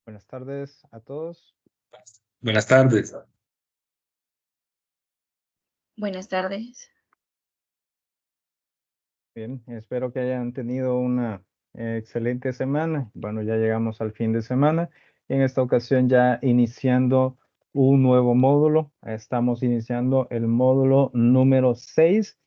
Buenas tardes a todos. Buenas tardes. Buenas tardes. Bien, espero que hayan tenido una excelente semana. Bueno, ya llegamos al fin de semana. En esta ocasión ya iniciando un nuevo módulo. Estamos iniciando el módulo número 6,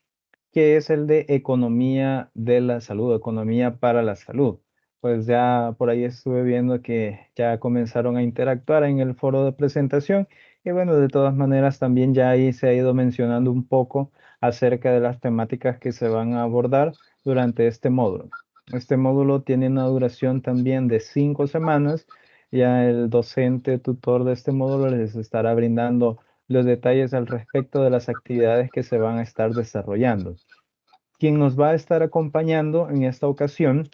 que es el de economía de la salud, economía para la salud. Pues ya por ahí estuve viendo que ya comenzaron a interactuar en el foro de presentación y bueno, de todas maneras también ya ahí se ha ido mencionando un poco acerca de las temáticas que se van a abordar durante este módulo. Este módulo tiene una duración también de 5 semanas. Ya el docente tutor de este módulo les estará brindando los detalles al respecto de las actividades que se van a estar desarrollando. Quien nos va a estar acompañando en esta ocasión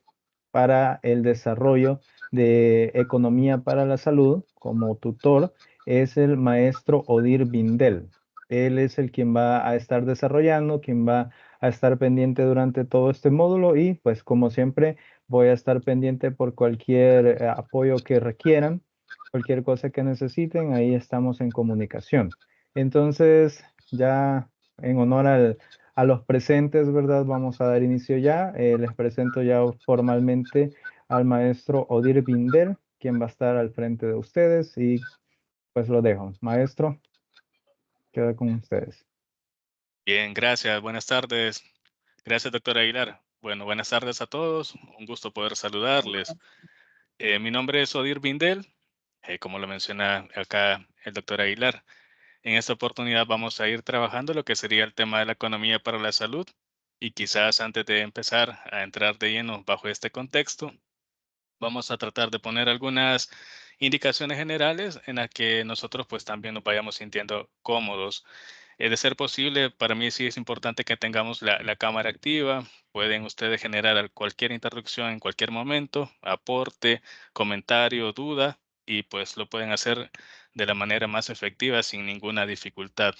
para el desarrollo de Economía para la Salud como tutor es el maestro Odir Bindel. Él es el quien va a estar desarrollando, quien va a estar pendiente durante todo este módulo y pues como siempre voy a estar pendiente por cualquier apoyo que requieran, cualquier cosa que necesiten, ahí estamos en comunicación. Entonces, ya en honor a los presentes, ¿verdad? Vamos a dar inicio ya. Les presento ya formalmente al maestro Odir Binder, quien va a estar al frente de ustedes y pues lo dejo. Maestro, queda con ustedes. Bien, gracias. Buenas tardes. Gracias, doctor Aguilar. Bueno, buenas tardes a todos. Un gusto poder saludarles. Mi nombre es Odir Bindel, como lo menciona acá el doctor Aguilar. En esta oportunidad vamos a ir trabajando lo que sería el tema de la economía para la salud y quizás antes de empezar a entrar de lleno bajo este contexto, vamos a tratar de poner algunas indicaciones generales en las que nosotros pues también nos vayamos sintiendo cómodos. De ser posible, para mí sí es importante que tengamos la cámara activa. Pueden ustedes generar cualquier interrupción en cualquier momento, aporte, comentario, duda, y pues lo pueden hacer de la manera más efectiva sin ninguna dificultad.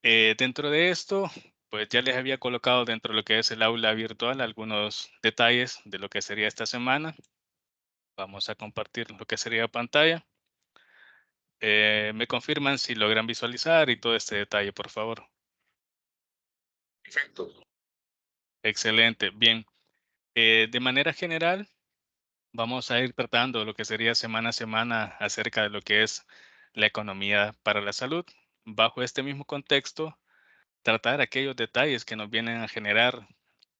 Dentro de esto, pues ya les había colocado dentro de lo que es el aula virtual algunos detalles de lo que sería esta semana. Vamos a compartir lo que sería pantalla. Me confirman si logran visualizar y todo este detalle, por favor. Perfecto. Excelente, bien. De manera general, vamos a ir tratando lo que sería semana a semana acerca de lo que es la economía para la salud. Bajo este mismo contexto, tratar aquellos detalles que nos vienen a generar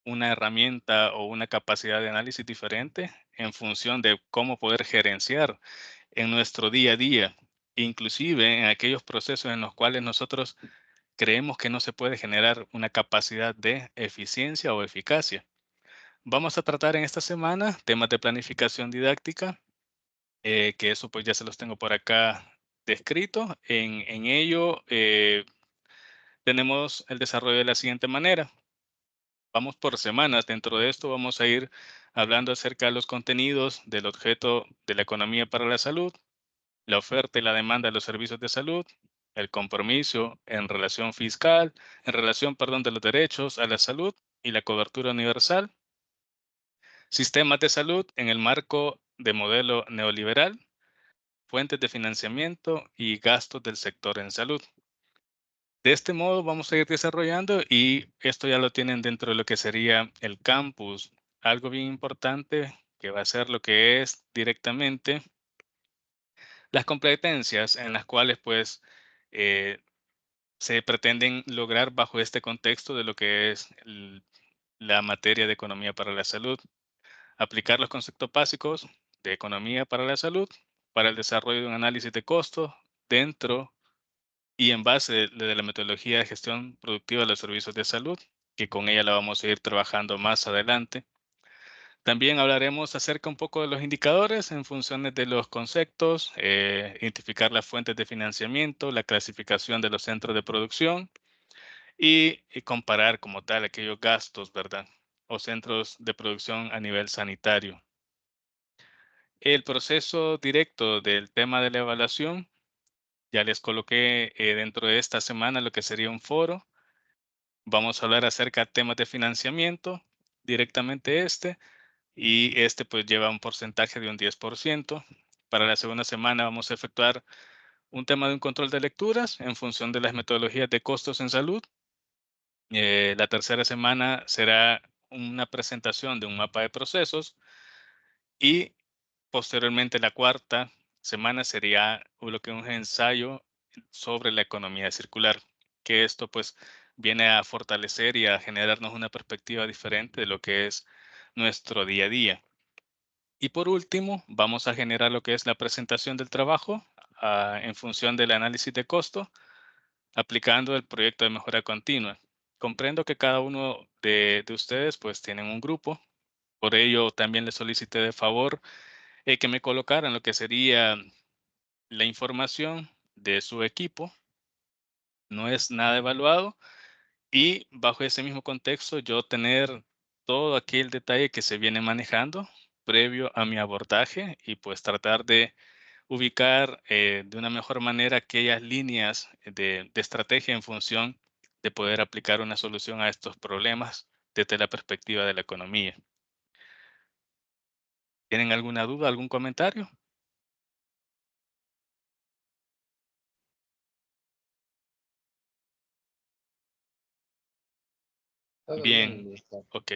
una herramienta o una capacidad de análisis diferente en función de cómo poder gerenciar en nuestro día a día, inclusive en aquellos procesos en los cuales nosotros creemos que no se puede generar una capacidad de eficiencia o eficacia. Vamos a tratar en esta semana temas de planificación didáctica, que eso pues ya se los tengo por acá descrito. En ello tenemos el desarrollo de la siguiente manera. Vamos por semanas. Dentro de esto vamos a ir hablando acerca de los contenidos del objeto de la economía para la salud, la oferta y la demanda de los servicios de salud, el compromiso en relación fiscal, en relación, perdón, de los derechos a la salud y la cobertura universal, sistemas de salud en el marco de modelo neoliberal, fuentes de financiamiento y gastos del sector en salud. De este modo vamos a ir desarrollando y esto ya lo tienen dentro de lo que sería el campus. Algo bien importante que va a ser lo que es directamente las competencias en las cuales pues eh, se pretenden lograr bajo este contexto de lo que es la materia de economía para la salud. Aplicar los conceptos básicos de economía para la salud para el desarrollo de un análisis de costo dentro y en base de la metodología de gestión productiva de los servicios de salud, que con ella la vamos a ir trabajando más adelante. También hablaremos acerca un poco de los indicadores en funciones de los conceptos, identificar las fuentes de financiamiento, la clasificación de los centros de producción y comparar como tal aquellos gastos, ¿verdad? O centros de producción a nivel sanitario. El proceso directo del tema de la evaluación, ya les coloqué dentro de esta semana lo que sería un foro. Vamos a hablar acerca de temas de financiamiento, directamente y este pues lleva un porcentaje de un 10%. Para la segunda semana vamos a efectuar un tema de un control de lecturas en función de las metodologías de costos en salud. La tercera semana será una presentación de un mapa de procesos y posteriormente la cuarta semana sería lo que es un ensayo sobre la economía circular, que esto pues viene a fortalecer y a generarnos una perspectiva diferente de lo que es nuestro día a día. Y por último, vamos a generar lo que es la presentación del trabajo en función del análisis de costo, aplicando el proyecto de mejora continua. Comprendo que cada uno de ustedes pues tienen un grupo, por ello también les solicité de favor que me colocaran lo que sería la información de su equipo. No es nada evaluado y bajo ese mismo contexto yo tener todo aquel detalle que se viene manejando previo a mi abordaje y pues tratar de ubicar de una mejor manera aquellas líneas de estrategia en función de poder aplicar una solución a estos problemas desde la perspectiva de la economía. ¿Tienen alguna duda, algún comentario? Todo Bien, bien, listo. ok.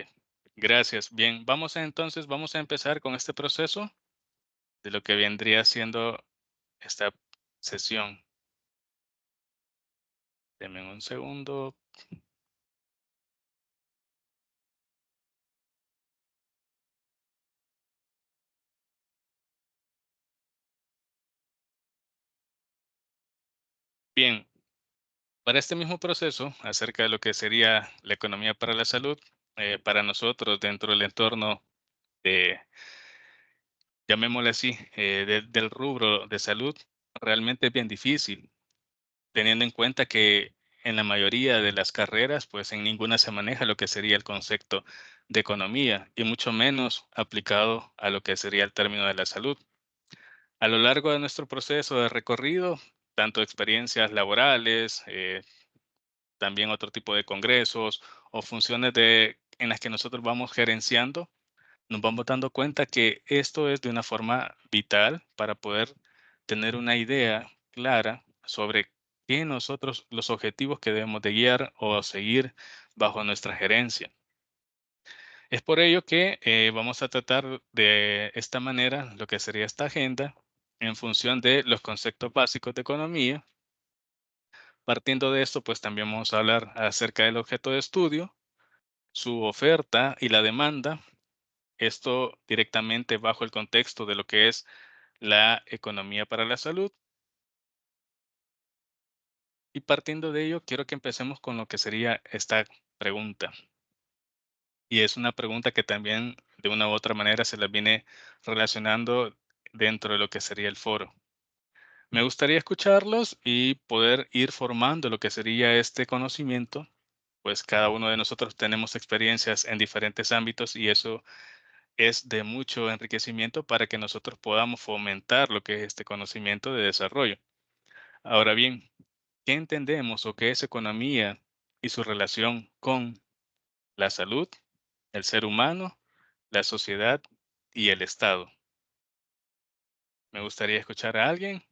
Gracias. Bien, vamos a empezar con este proceso de lo que vendría siendo esta sesión. Denme un segundo. Bien, para este mismo proceso, acerca de lo que sería la economía para la salud, para nosotros dentro del entorno de, llamémosle así, del rubro de salud, realmente es bien difícil, teniendo en cuenta que en la mayoría de las carreras, pues en ninguna se maneja lo que sería el concepto de economía y mucho menos aplicado a lo que sería el término de la salud. A lo largo de nuestro proceso de recorrido, tanto experiencias laborales, también otro tipo de congresos o funciones en las que nosotros vamos gerenciando, nos vamos dando cuenta que esto es de una forma vital para poder tener una idea clara sobre qué nosotros, los objetivos que debemos de guiar o seguir bajo nuestra gerencia. Es por ello que vamos a tratar de esta manera lo que sería esta agenda en función de los conceptos básicos de economía. Partiendo de esto, pues también vamos a hablar acerca del objeto de estudio, su oferta y la demanda. Esto directamente bajo el contexto de lo que es la economía para la salud. Y partiendo de ello, quiero que empecemos con lo que sería esta pregunta. Y es una pregunta que también de una u otra manera se la viene relacionando dentro de lo que sería el foro. Me gustaría escucharlos y poder ir formando lo que sería este conocimiento, pues cada uno de nosotros tenemos experiencias en diferentes ámbitos y eso es de mucho enriquecimiento para que nosotros podamos fomentar lo que es este conocimiento de desarrollo. Ahora bien, ¿qué entendemos o qué es economía y su relación con la salud, el ser humano, la sociedad y el Estado? Me gustaría escuchar a alguien.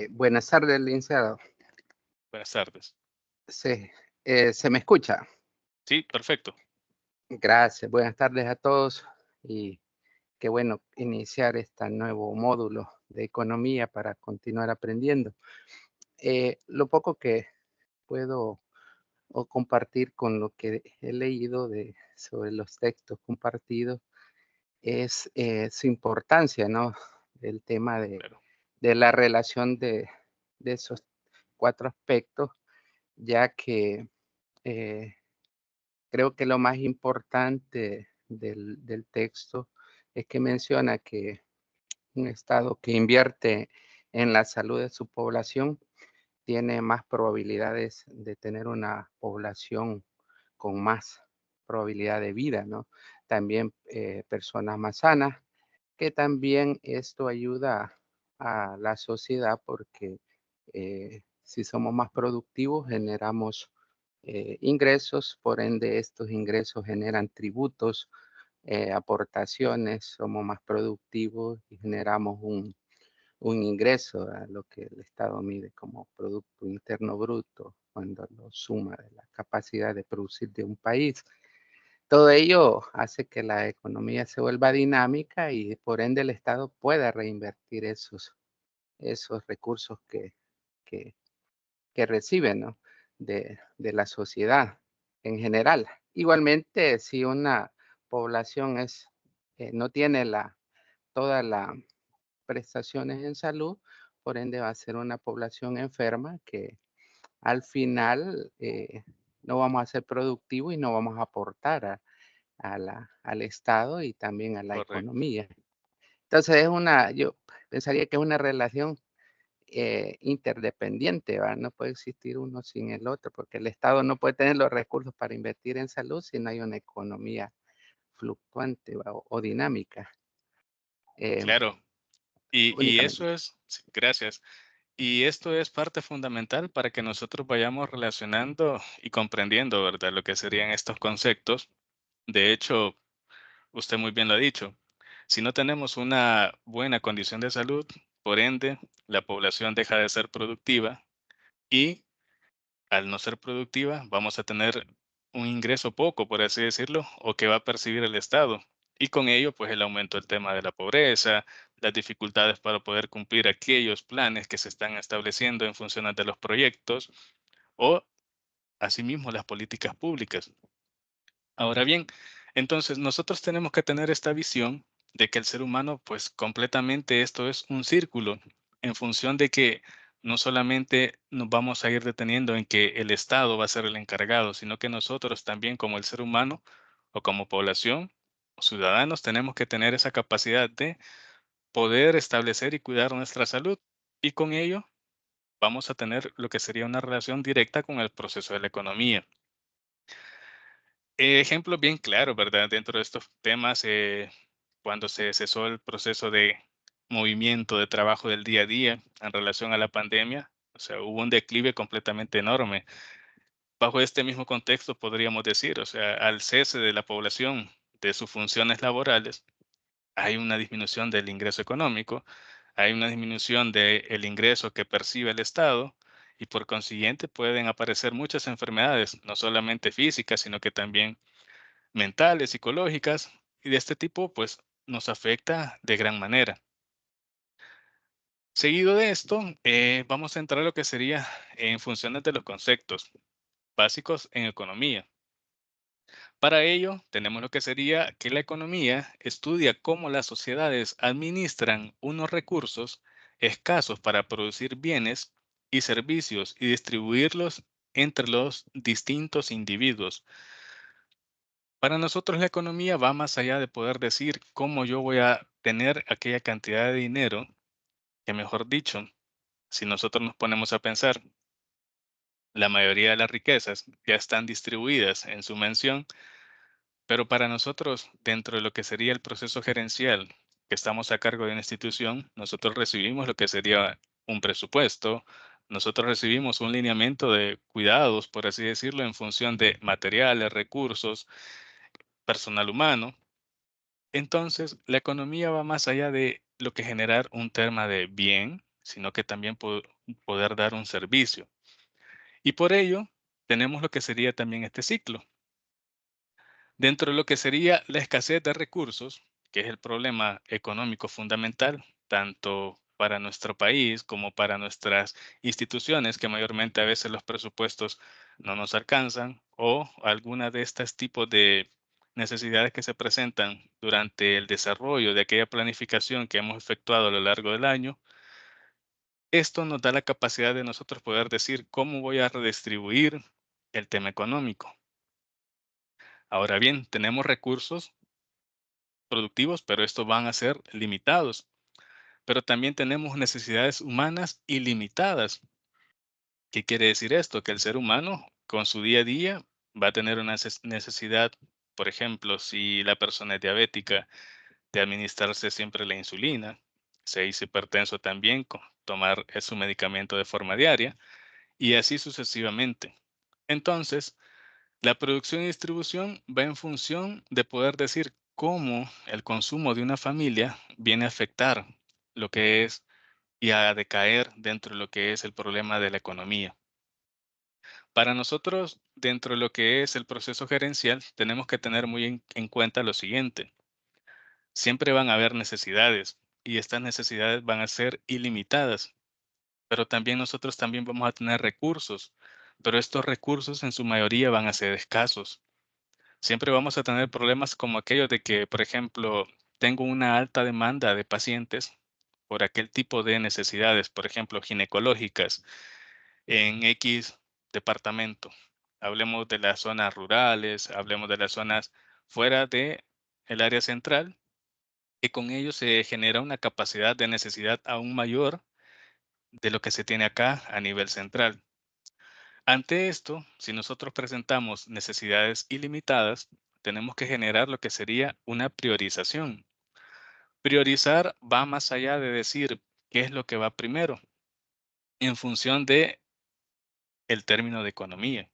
Buenas tardes, licenciado. Buenas tardes. Sí, ¿se me escucha? Sí, perfecto. Gracias. Buenas tardes a todos y qué bueno iniciar este nuevo módulo de economía para continuar aprendiendo. Lo poco que puedo compartir con lo que he leído sobre los textos compartidos es su importancia, ¿no? El tema Claro. de la relación de esos cuatro aspectos, ya que eh, creo que lo más importante del texto es que menciona que un Estado que invierte en la salud de su población tiene más probabilidades de tener una población con más probabilidad de vida, ¿no? También personas más sanas, que también esto ayuda a la sociedad porque Si somos más productivos, generamos ingresos, por ende estos ingresos generan tributos, aportaciones, somos más productivos y generamos un ingreso a lo que el Estado mide como Producto Interno Bruto cuando lo suma de la capacidad de producir de un país. Todo ello hace que la economía se vuelva dinámica y por ende el Estado pueda reinvertir esos recursos que recibe, ¿no? de la sociedad en general. Igualmente, si una población no tiene todas las prestaciones en salud, por ende va a ser una población enferma que al final no vamos a ser productivos y no vamos a aportar al Estado y también a la Correcto. economía. Entonces yo pensaría que es una relación interdependiente, ¿verdad? No puede existir uno sin el otro, porque el Estado no puede tener los recursos para invertir en salud si no hay una economía fluctuante o dinámica. Claro. Y Únicamente. eso es, sí, gracias. Y esto es parte fundamental para que nosotros vayamos relacionando y comprendiendo, ¿verdad?, lo que serían estos conceptos. De hecho, usted muy bien lo ha dicho. Si no tenemos una buena condición de salud, por ende, la población deja de ser productiva y al no ser productiva, vamos a tener un ingreso poco, por así decirlo, o que va a percibir el Estado. Y con ello, pues el aumento del tema de la pobreza, las dificultades para poder cumplir aquellos planes que se están estableciendo en función de los proyectos o, asimismo, las políticas públicas. Ahora bien, entonces nosotros tenemos que tener esta visión de que el ser humano, pues completamente esto es un círculo en función de que no solamente nos vamos a ir deteniendo en que el Estado va a ser el encargado, sino que nosotros también como el ser humano o como población o ciudadanos tenemos que tener esa capacidad de poder establecer y cuidar nuestra salud y con ello vamos a tener lo que sería una relación directa con el proceso de la economía. Ejemplo bien claro, ¿verdad? Dentro de estos temas, cuando se cesó el proceso de movimiento de trabajo del día a día en relación a la pandemia, o sea, hubo un declive completamente enorme. Bajo este mismo contexto, podríamos decir, o sea, al cese de la población de sus funciones laborales, hay una disminución del ingreso económico, hay una disminución del ingreso que percibe el Estado y por consiguiente pueden aparecer muchas enfermedades, no solamente físicas, sino que también mentales, psicológicas, y de este tipo, pues nos afecta de gran manera. Seguido de esto, vamos a entrar a lo que sería en funciones de los conceptos básicos en economía. Para ello, tenemos lo que sería que la economía estudia cómo las sociedades administran unos recursos escasos para producir bienes y servicios y distribuirlos entre los distintos individuos. Para nosotros la economía va más allá de poder decir cómo yo voy a tener aquella cantidad de dinero, que mejor dicho, si nosotros nos ponemos a pensar, la mayoría de las riquezas ya están distribuidas en su mención, pero para nosotros, dentro de lo que sería el proceso gerencial, que estamos a cargo de una institución, nosotros recibimos lo que sería un presupuesto, nosotros recibimos un lineamiento de cuidados, por así decirlo, en función de materiales, recursos, personal humano. Entonces, la economía va más allá de lo que generar un tema de bien, sino que también poder dar un servicio. Y por ello, tenemos lo que sería también este ciclo. Dentro de lo que sería la escasez de recursos, que es el problema económico fundamental, tanto para nuestro país como para nuestras instituciones, que mayormente a veces los presupuestos no nos alcanzan, o alguna de estos tipos de necesidades que se presentan durante el desarrollo de aquella planificación que hemos efectuado a lo largo del año. Esto nos da la capacidad de nosotros poder decir cómo voy a redistribuir el tema económico. Ahora bien, tenemos recursos productivos, pero estos van a ser limitados. Pero también tenemos necesidades humanas ilimitadas. ¿Qué quiere decir esto? Que el ser humano con su día a día va a tener una necesidad, por ejemplo, si la persona es diabética, de administrarse siempre la insulina, si es hipertenso también, tomar su medicamento de forma diaria. y así sucesivamente. Entonces, la producción y distribución va en función de poder decir cómo el consumo de una familia viene a afectar lo que es y a decaer dentro de lo que es el problema de la economía. Para nosotros, dentro de lo que es el proceso gerencial, tenemos que tener muy en cuenta lo siguiente. Siempre van a haber necesidades y estas necesidades van a ser ilimitadas, pero también nosotros también vamos a tener recursos, pero estos recursos en su mayoría van a ser escasos. Siempre vamos a tener problemas como aquellos de que, por ejemplo, tengo una alta demanda de pacientes por aquel tipo de necesidades, por ejemplo, ginecológicas en X departamento. Hablemos de las zonas rurales, hablemos de las zonas fuera de el área central, y con ello se genera una capacidad de necesidad aún mayor de lo que se tiene acá a nivel central. Ante esto, si nosotros presentamos necesidades ilimitadas, tenemos que generar lo que sería una priorización. Priorizar va más allá de decir qué es lo que va primero, en función de el término de economía.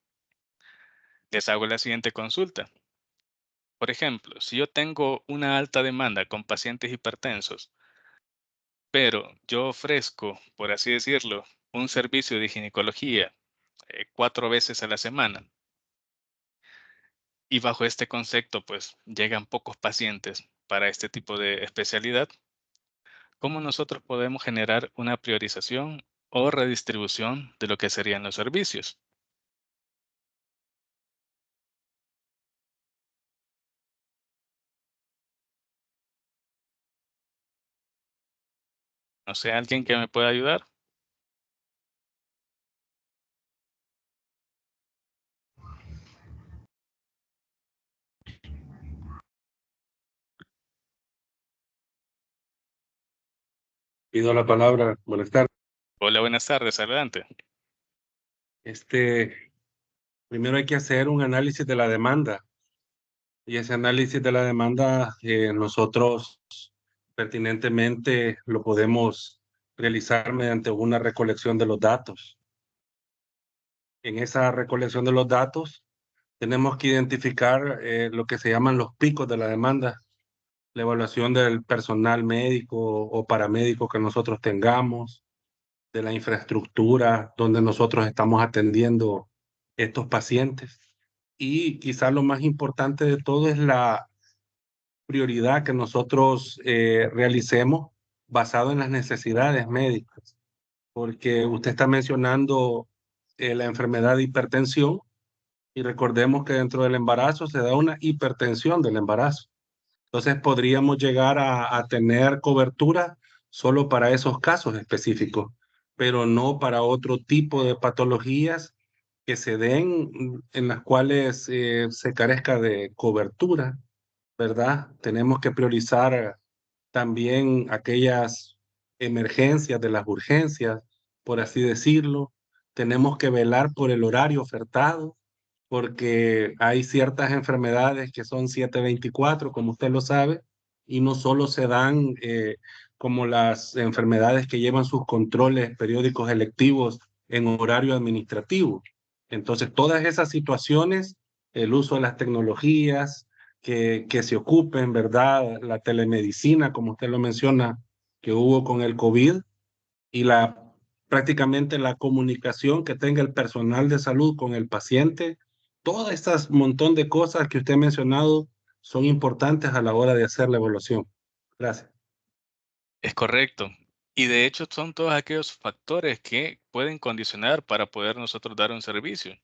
Les hago la siguiente consulta. Por ejemplo, si yo tengo una alta demanda con pacientes hipertensos, pero yo ofrezco, por así decirlo, un servicio de ginecología 4 veces a la semana, y bajo este concepto, pues llegan pocos pacientes para este tipo de especialidad, ¿cómo nosotros podemos generar una priorización o redistribución de lo que serían los servicios? No sé, ¿alguien que me pueda ayudar? Pido la palabra. Buenas tardes. Hola, buenas tardes, adelante. Primero hay que hacer un análisis de la demanda. Y ese análisis de la demanda, nosotros pertinentemente lo podemos realizar mediante una recolección de los datos. En esa recolección de los datos, tenemos que identificar lo que se llaman los picos de la demanda, la evaluación del personal médico o paramédico que nosotros tengamos, de la infraestructura donde nosotros estamos atendiendo estos pacientes. Y quizás lo más importante de todo es la prioridad que nosotros realicemos basado en las necesidades médicas, porque usted está mencionando la enfermedad de hipertensión y recordemos que dentro del embarazo se da una hipertensión del embarazo. Entonces podríamos llegar a tener cobertura solo para esos casos específicos, pero no para otro tipo de patologías que se den en las cuales se carezca de cobertura, ¿verdad? Tenemos que priorizar también aquellas emergencias de las urgencias, por así decirlo. Tenemos que velar por el horario ofertado, porque hay ciertas enfermedades que son 7/24, como usted lo sabe, y no solo se dan como las enfermedades que llevan sus controles periódicos electivos en horario administrativo. Entonces, todas esas situaciones, el uso de las tecnologías, que se ocupen, ¿verdad? La telemedicina, como usted lo menciona, que hubo con el COVID, y prácticamente la comunicación que tenga el personal de salud con el paciente, todas estas montón de cosas que usted ha mencionado son importantes a la hora de hacer la evaluación. Gracias. Es correcto. Y de hecho son todos aquellos factores que pueden condicionar para poder nosotros dar un servicio.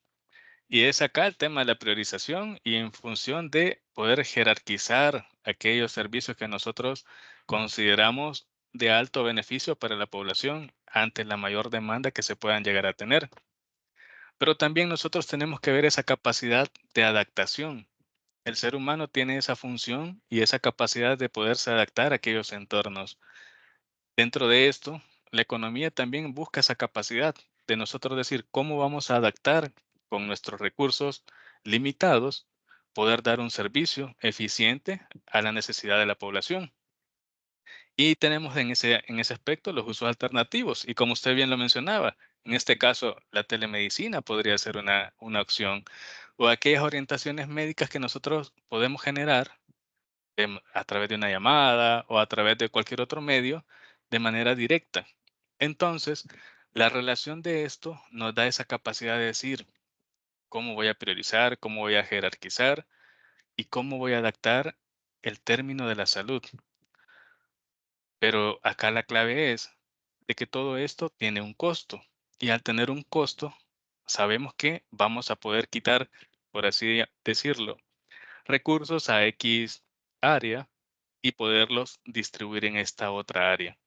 Y es acá el tema de la priorización y en función de poder jerarquizar aquellos servicios que nosotros consideramos de alto beneficio para la población ante la mayor demanda que se puedan llegar a tener. Pero también nosotros tenemos que ver esa capacidad de adaptación. El ser humano tiene esa función y esa capacidad de poderse adaptar a aquellos entornos. Dentro de esto, la economía también busca esa capacidad de nosotros decir cómo vamos a adaptar con nuestros recursos limitados, poder dar un servicio eficiente a la necesidad de la población. Y tenemos en ese aspecto los usos alternativos. Y como usted bien lo mencionaba, En este caso, la telemedicina podría ser una opción, o aquellas orientaciones médicas que nosotros podemos generar a través de una llamada o a través de cualquier otro medio de manera directa. Entonces, la relación de esto nos da esa capacidad de decir cómo voy a priorizar, cómo voy a jerarquizar y cómo voy a adaptar el término de la salud. Pero acá la clave es de que todo esto tiene un costo, y al tener un costo, sabemos que vamos a poder quitar, por así decirlo, recursos a X área y poderlos distribuir en esta otra área.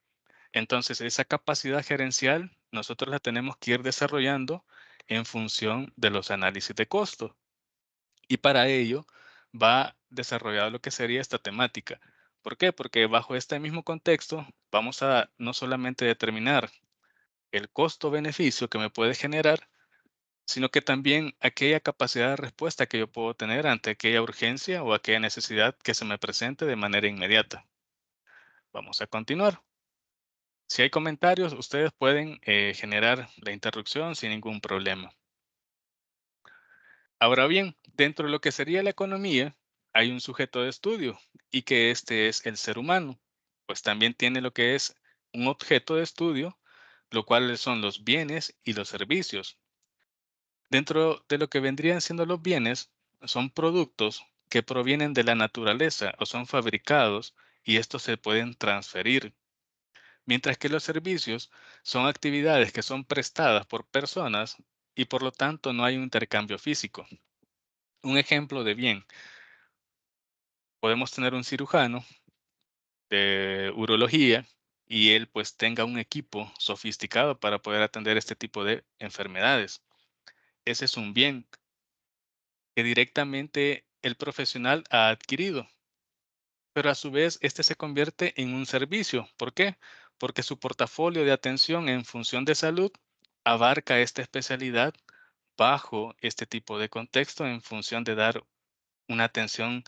Entonces, esa capacidad gerencial nosotros la tenemos que ir desarrollando en función de los análisis de costo. Y para ello va desarrollado lo que sería esta temática. ¿Por qué? Porque bajo este mismo contexto vamos a no solamente determinar el costo-beneficio que me puede generar, sino que también aquella capacidad de respuesta que yo puedo tener ante aquella urgencia o aquella necesidad que se me presente de manera inmediata. Vamos a continuar. Si hay comentarios, ustedes pueden generar la interrupción sin ningún problema. Ahora bien, dentro de lo que sería la economía, hay un sujeto de estudio y que este es el ser humano, pues también tiene lo que es un objeto de estudio, lo cual son los bienes y los servicios. Dentro de lo que vendrían siendo los bienes, son productos que provienen de la naturaleza o son fabricados y estos se pueden transferir, mientras que los servicios son actividades que son prestadas por personas y por lo tanto no hay un intercambio físico. Un ejemplo de bien, podemos tener un cirujano de urología y él pues tenga un equipo sofisticado para poder atender este tipo de enfermedades. Ese es un bien que directamente el profesional ha adquirido, pero a su vez este se convierte en un servicio. ¿Por qué? Porque su portafolio de atención en función de salud abarca esta especialidad bajo este tipo de contexto en función de dar una atención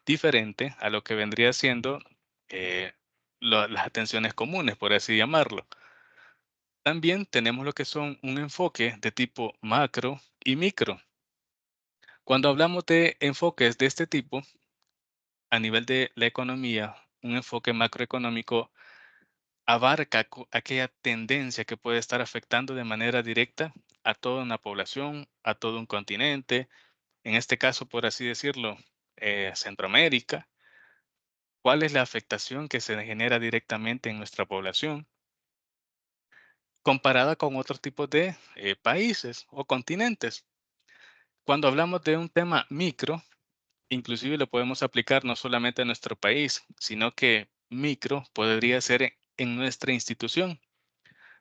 diferente a lo que vendría siendo eh, las atenciones comunes, por así llamarlo. También tenemos lo que son un enfoque de tipo macro y micro. Cuando hablamos de enfoques de este tipo, a nivel de la economía, un enfoque macroeconómico abarca aquella tendencia que puede estar afectando de manera directa a toda una población, a todo un continente, en este caso, por así decirlo, Centroamérica. ¿Cuál es la afectación que se genera directamente en nuestra población comparada con otros tipos de países o continentes? Cuando hablamos de un tema micro, inclusive lo podemos aplicar no solamente a nuestro país, sino que micro podría ser en nuestra institución.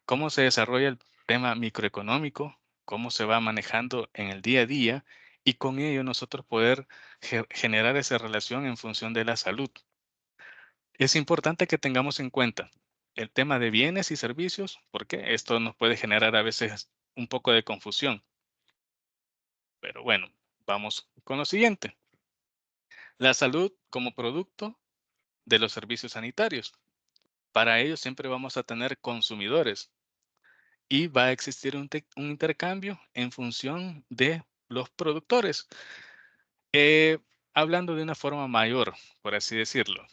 ¿Cómo se desarrolla el tema microeconómico? ¿Cómo se va manejando en el día a día? Y con ello nosotros poder generar esa relación en función de la salud. Es importante que tengamos en cuenta el tema de bienes y servicios, porque esto nos puede generar a veces un poco de confusión. Pero bueno, vamos con lo siguiente. La salud como producto de los servicios sanitarios. Para ello siempre vamos a tener consumidores y va a existir un intercambio en función de los productores. Eh, Hablando de una forma mayor, por así decirlo,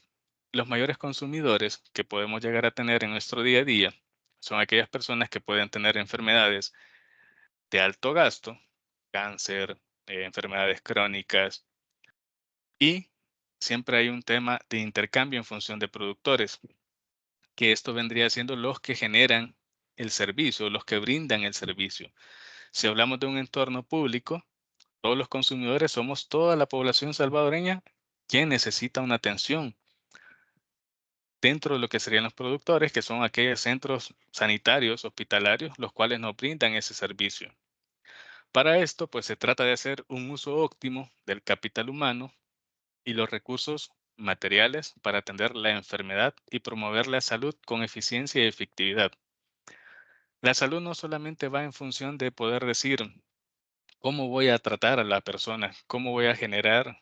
los mayores consumidores que podemos llegar a tener en nuestro día a día son aquellas personas que pueden tener enfermedades de alto gasto, cáncer, enfermedades crónicas, y siempre hay un tema de intercambio en función de productores, que esto vendría siendo los que generan el servicio, los que brindan el servicio. Si hablamos de un entorno público, todos los consumidores somos toda la población salvadoreña que necesita una atención dentro de lo que serían los productores, que son aquellos centros sanitarios, hospitalarios, los cuales nos brindan ese servicio. Para esto, pues se trata de hacer un uso óptimo del capital humano y los recursos materiales para atender la enfermedad y promover la salud con eficiencia y efectividad. La salud no solamente va en función de poder decir cómo voy a tratar a la persona, cómo voy a generar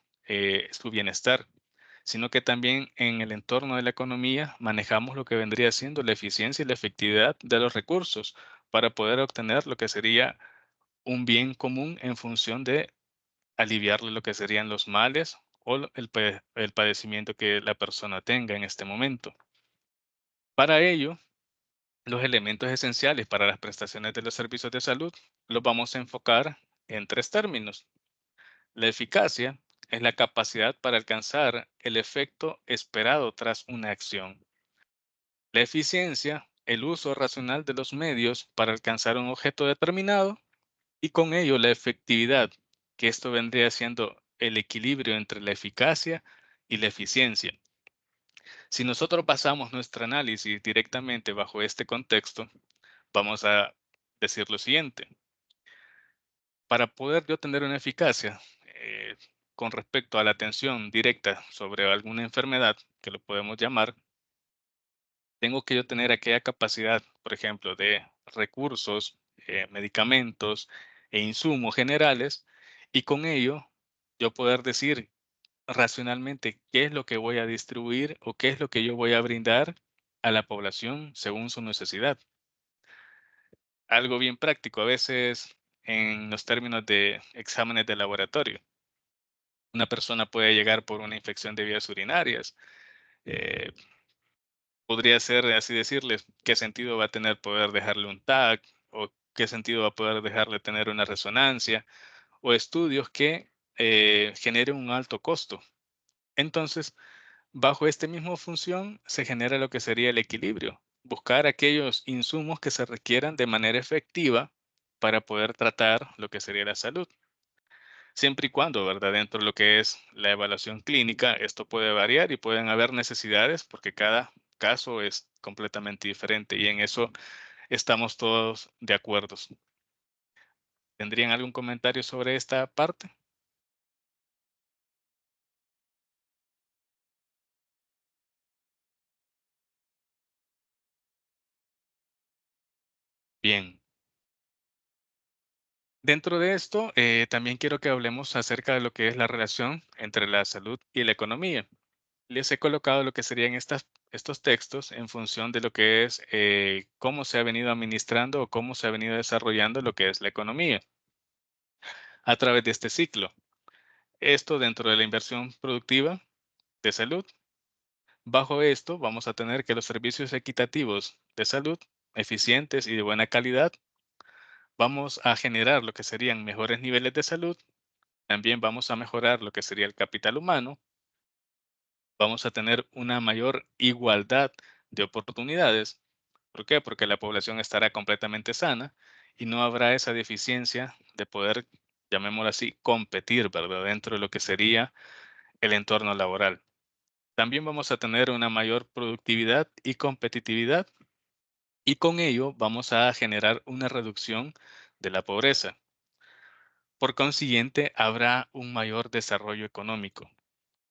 su bienestar, sino que también en el entorno de la economía manejamos lo que vendría siendo la eficiencia y la efectividad de los recursos. para poder obtener lo que sería un bien común en función de aliviarle lo que serían los males o el padecimiento que la persona tenga en este momento. Para ello, los elementos esenciales para las prestaciones de los servicios de salud los vamos a enfocar en 3 términos. La eficacia es la capacidad para alcanzar el efecto esperado tras una acción. La eficiencia, el uso racional de los medios para alcanzar un objeto determinado, y con ello la efectividad, que esto vendría siendo el equilibrio entre la eficacia y la eficiencia. Si nosotros basamos nuestro análisis directamente bajo este contexto, vamos a decir lo siguiente. Para poder yo tener una eficacia con respecto a la atención directa sobre alguna enfermedad, que lo podemos llamar, tengo que yo tener aquella capacidad, por ejemplo, de recursos, medicamentos e insumos generales, y con ello yo poder decir racionalmente qué es lo que voy a distribuir o qué es lo que yo voy a brindar a la población según su necesidad. Algo bien práctico, a veces en los términos de exámenes de laboratorio. Una persona puede llegar por una infección de vías urinarias. eh, Podría ser así decirles qué sentido va a tener poder dejarle un tag o qué sentido va a poder dejarle tener una resonancia o estudios que generen un alto costo. Entonces, bajo esta misma función se genera lo que sería el equilibrio, buscar aquellos insumos que se requieran de manera efectiva para poder tratar lo que sería la salud. Siempre y cuando, ¿verdad? Dentro de lo que es la evaluación clínica, esto puede variar y pueden haber necesidades porque cada caso es completamente diferente y en eso estamos todos de acuerdo. ¿Tendrían algún comentario sobre esta parte? Bien. Dentro de esto, también quiero que hablemos acerca de lo que es la relación entre la salud y la economía. Les he colocado lo que serían estos textos en función de lo que es cómo se ha venido administrando o cómo se ha venido desarrollando lo que es la economía a través de este ciclo. Esto dentro de la inversión productiva de salud. Bajo esto vamos a tener que los servicios equitativos de salud, eficientes y de buena calidad, vamos a generar lo que serían mejores niveles de salud. También vamos a mejorar lo que sería el capital humano. Vamos a tener una mayor igualdad de oportunidades. ¿Por qué? Porque la población estará completamente sana y no habrá esa deficiencia de poder, llamémoslo así, competir, ¿verdad? Dentro de lo que sería el entorno laboral. También vamos a tener una mayor productividad y competitividad y con ello vamos a generar una reducción de la pobreza. Por consiguiente, habrá un mayor desarrollo económico.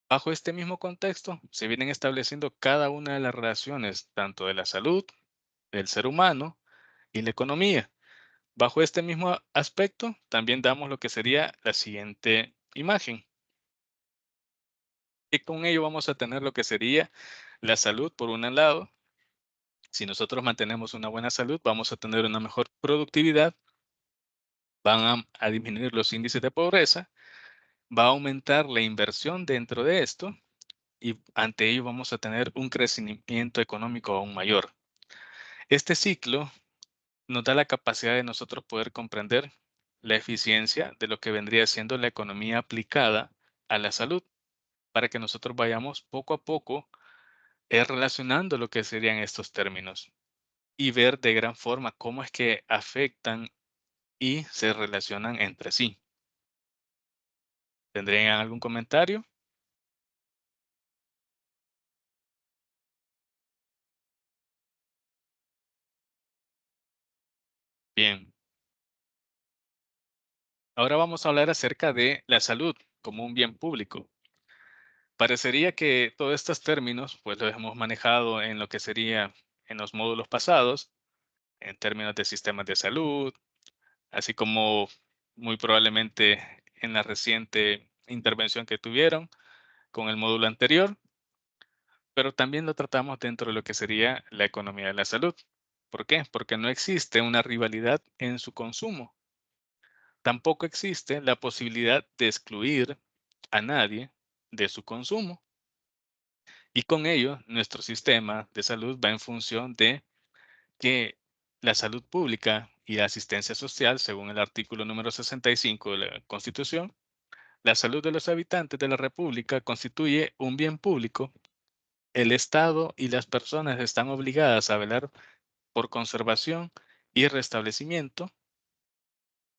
Bajo este mismo contexto, se vienen estableciendo cada una de las relaciones, tanto de la salud, del ser humano y la economía. Bajo este mismo aspecto, también damos lo que sería la siguiente imagen. Y con ello vamos a tener lo que sería la salud por un lado. Si nosotros mantenemos una buena salud, vamos a tener una mejor productividad, van a disminuir los índices de pobreza, va a aumentar la inversión dentro de esto y ante ello vamos a tener un crecimiento económico aún mayor. Este ciclo nos da la capacidad de nosotros poder comprender la eficiencia de lo que vendría siendo la economía aplicada a la salud, para que nosotros vayamos poco a poco relacionando lo que serían estos términos y ver de gran forma cómo es que afectan y se relacionan entre sí. ¿Tendrían algún comentario? Bien. Ahora vamos a hablar acerca de la salud como un bien público. Parecería que todos estos términos, pues los hemos manejado en lo que sería en los módulos pasados, en términos de sistemas de salud, así como muy probablemente en la reciente intervención que tuvieron con el módulo anterior, pero también lo tratamos dentro de lo que sería la economía de la salud. ¿Por qué? Porque no existe una rivalidad en su consumo. Tampoco existe la posibilidad de excluir a nadie de su consumo. Y con ello, nuestro sistema de salud va en función de que la salud pública y la asistencia social, según el artículo número 65 de la Constitución, la salud de los habitantes de la República constituye un bien público. El Estado y las personas están obligadas a velar por conservación y restablecimiento.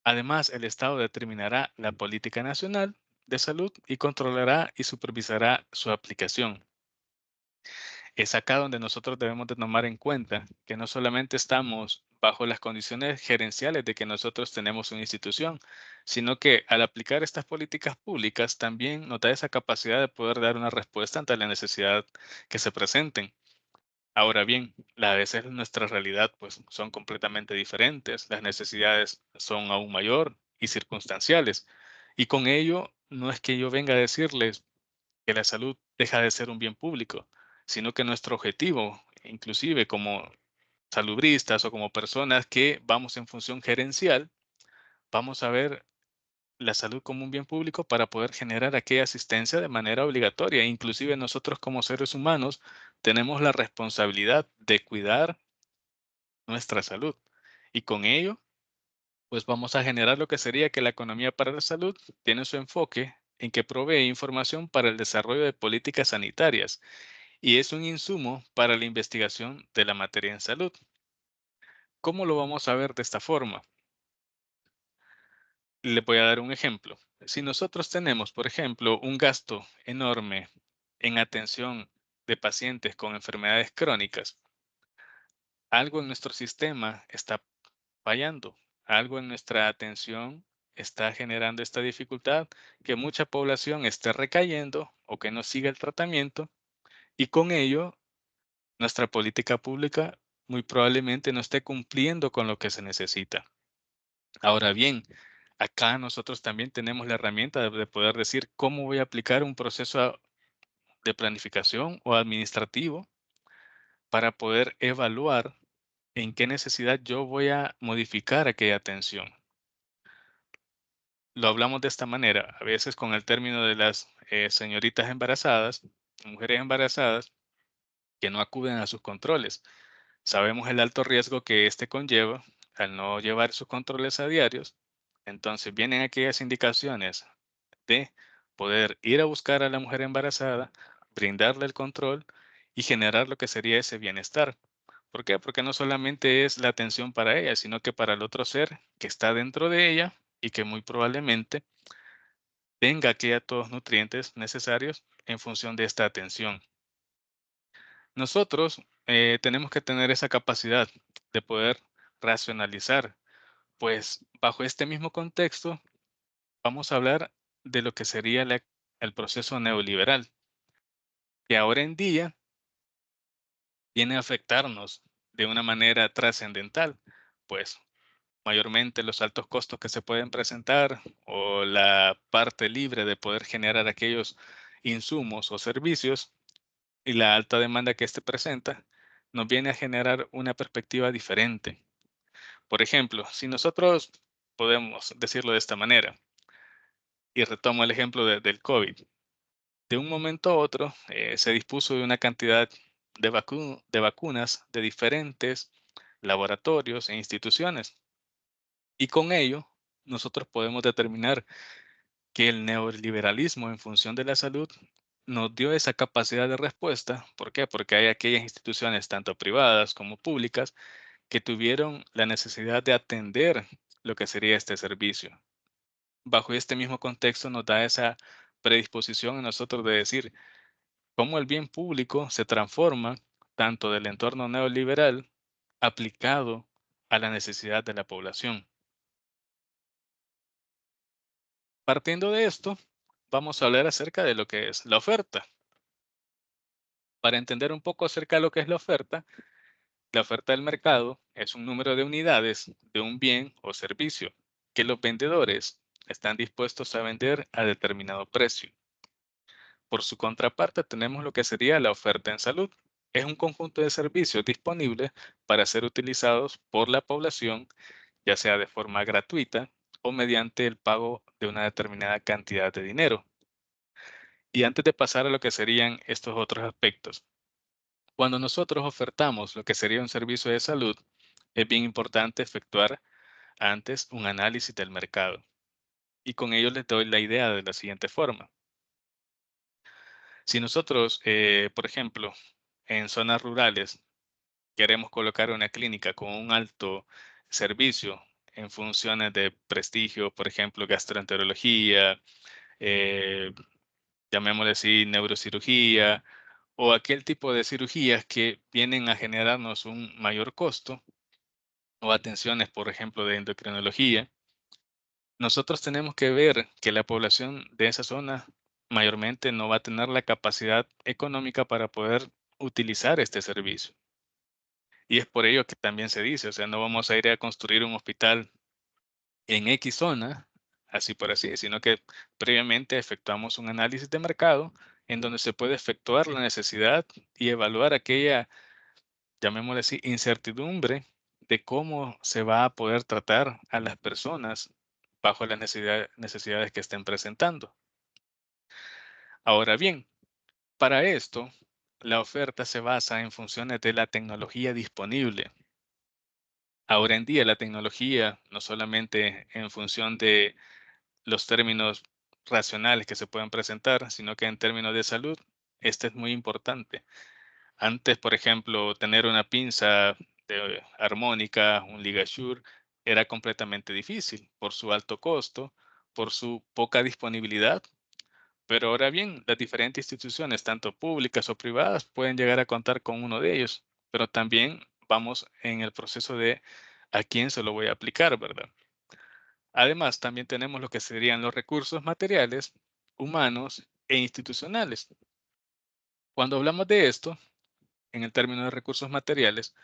Además, el Estado determinará la política nacional de salud y controlará y supervisará su aplicación. Es acá donde nosotros debemos de tomar en cuenta que no solamente estamos bajo las condiciones gerenciales de que nosotros tenemos una institución, sino que al aplicar estas políticas públicas también nos da esa capacidad de poder dar una respuesta ante la necesidad que se presenten. Ahora bien, a veces nuestra realidad pues son completamente diferentes, las necesidades son aún mayor y circunstanciales. Y con ello no es que yo venga a decirles que la salud deja de ser un bien público, sino que nuestro objetivo, inclusive como salubristas o como personas que vamos en función gerencial, vamos a ver la salud como un bien público para poder generar aquella asistencia de manera obligatoria. Inclusive nosotros como seres humanos tenemos la responsabilidad de cuidar nuestra salud. Y con ello, pues vamos a generar lo que sería que la economía para la salud tiene su enfoque en que provee información para el desarrollo de políticas sanitarias y es un insumo para la investigación de la materia en salud. ¿Cómo lo vamos a ver de esta forma? Le voy a dar un ejemplo. Si nosotros tenemos, por ejemplo, un gasto enorme en atención de pacientes con enfermedades crónicas, algo en nuestro sistema está fallando, algo en nuestra atención está generando esta dificultad, que mucha población esté recayendo o que no siga el tratamiento y con ello nuestra política pública muy probablemente no esté cumpliendo con lo que se necesita. Ahora bien, acá nosotros también tenemos la herramienta de poder decir cómo voy a aplicar un proceso de planificación o administrativo para poder evaluar en qué necesidad yo voy a modificar aquella atención. Lo hablamos de esta manera, a veces con el término de las señoritas embarazadas, mujeres embarazadas que no acuden a sus controles. Sabemos el alto riesgo que este conlleva al no llevar sus controles a diarios. Entonces vienen aquellas indicaciones de poder ir a buscar a la mujer embarazada, brindarle el control y generar lo que sería ese bienestar. ¿Por qué? Porque no solamente es la atención para ella, sino que para el otro ser que está dentro de ella y que muy probablemente tenga aquellos todos nutrientes necesarios en función de esta atención. Nosotros tenemos que tener esa capacidad de poder racionalizar, pues bajo este mismo contexto vamos a hablar de lo que sería el proceso neoliberal, que ahora en día viene a afectarnos de una manera trascendental, pues mayormente los altos costos que se pueden presentar o la parte libre de poder generar aquellos insumos o servicios y la alta demanda que éste presenta, nos viene a generar una perspectiva diferente. Por ejemplo, si nosotros podemos decirlo de esta manera, y retomo el ejemplo del COVID, de un momento a otro se dispuso de una cantidad de vacunas de diferentes laboratorios e instituciones. Y con ello, nosotros podemos determinar que el neoliberalismo en función de la salud nos dio esa capacidad de respuesta. ¿Por qué? Porque hay aquellas instituciones, tanto privadas como públicas, que tuvieron la necesidad de atender lo que sería este servicio. Bajo este mismo contexto nos da esa predisposición a nosotros de decir cómo el bien público se transforma tanto del entorno neoliberal aplicado a la necesidad de la población. Partiendo de esto, vamos a hablar acerca de lo que es la oferta. Para entender un poco acerca de lo que es la oferta del mercado es un número de unidades de un bien o servicio que los vendedores están dispuestos a vender a determinado precio. Por su contraparte tenemos lo que sería la oferta en salud. es un conjunto de servicios disponibles para ser utilizados por la población, ya sea de forma gratuita o mediante el pago de una determinada cantidad de dinero. Y antes de pasar a lo que serían estos otros aspectos, cuando nosotros ofertamos lo que sería un servicio de salud, es bien importante efectuar antes un análisis del mercado. Y con ello les doy la idea de la siguiente forma. Si nosotros, por ejemplo, en zonas rurales queremos colocar una clínica con un alto servicio en funciones de prestigio, por ejemplo, gastroenterología, eh, llamémosle así, neurocirugía, o aquel tipo de cirugías que vienen a generarnos un mayor costo, o atenciones, por ejemplo, de endocrinología, nosotros tenemos que ver que la población de esa zona mayormente no va a tener la capacidad económica para poder utilizar este servicio. Y es por ello que también se dice, o sea, no vamos a ir a construir un hospital en X zona, así por así, sino que previamente efectuamos un análisis de mercado en donde se puede efectuar la necesidad y evaluar aquella, llamémosle así, incertidumbre de cómo se va a poder tratar a las personas bajo las necesidades que estén presentando. Ahora bien, para esto, la oferta se basa en funciones de la tecnología disponible. Ahora en día la tecnología, no solamente en función de los términos racionales que se pueden presentar, sino que en términos de salud, este es muy importante. Antes, por ejemplo, tener una pinza de armónica, un ligasure, era completamente difícil por su alto costo, por su poca disponibilidad. Pero ahora bien, las diferentes instituciones, tanto públicas o privadas, pueden llegar a contar con uno de ellos, pero también vamos en el proceso de a quién se lo voy a aplicar, ¿verdad? Además, también tenemos lo que serían los recursos materiales, humanos e institucionales. Cuando hablamos de esto, en el término de recursos materiales,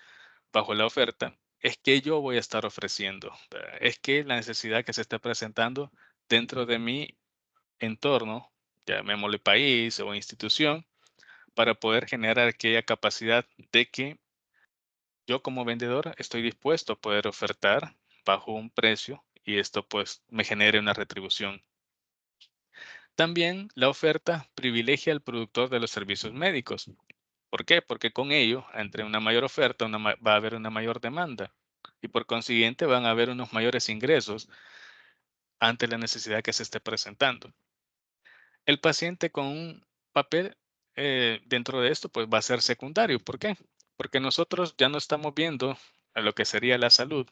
bajo la oferta, es que yo voy a estar ofreciendo, ¿verdad? Es que la necesidad que se está presentando dentro de mi entorno, llamémosle país o institución, para poder generar aquella capacidad de que yo como vendedor estoy dispuesto a poder ofertar bajo un precio y esto pues me genere una retribución. También la oferta privilegia al productor de los servicios médicos. ¿Por qué? Porque con ello, entre una mayor oferta, va a haber una mayor demanda y por consiguiente van a haber unos mayores ingresos ante la necesidad que se esté presentando. El paciente con un papel dentro de esto pues va a ser secundario. ¿Por qué? Porque nosotros ya no estamos viendo a lo que sería la salud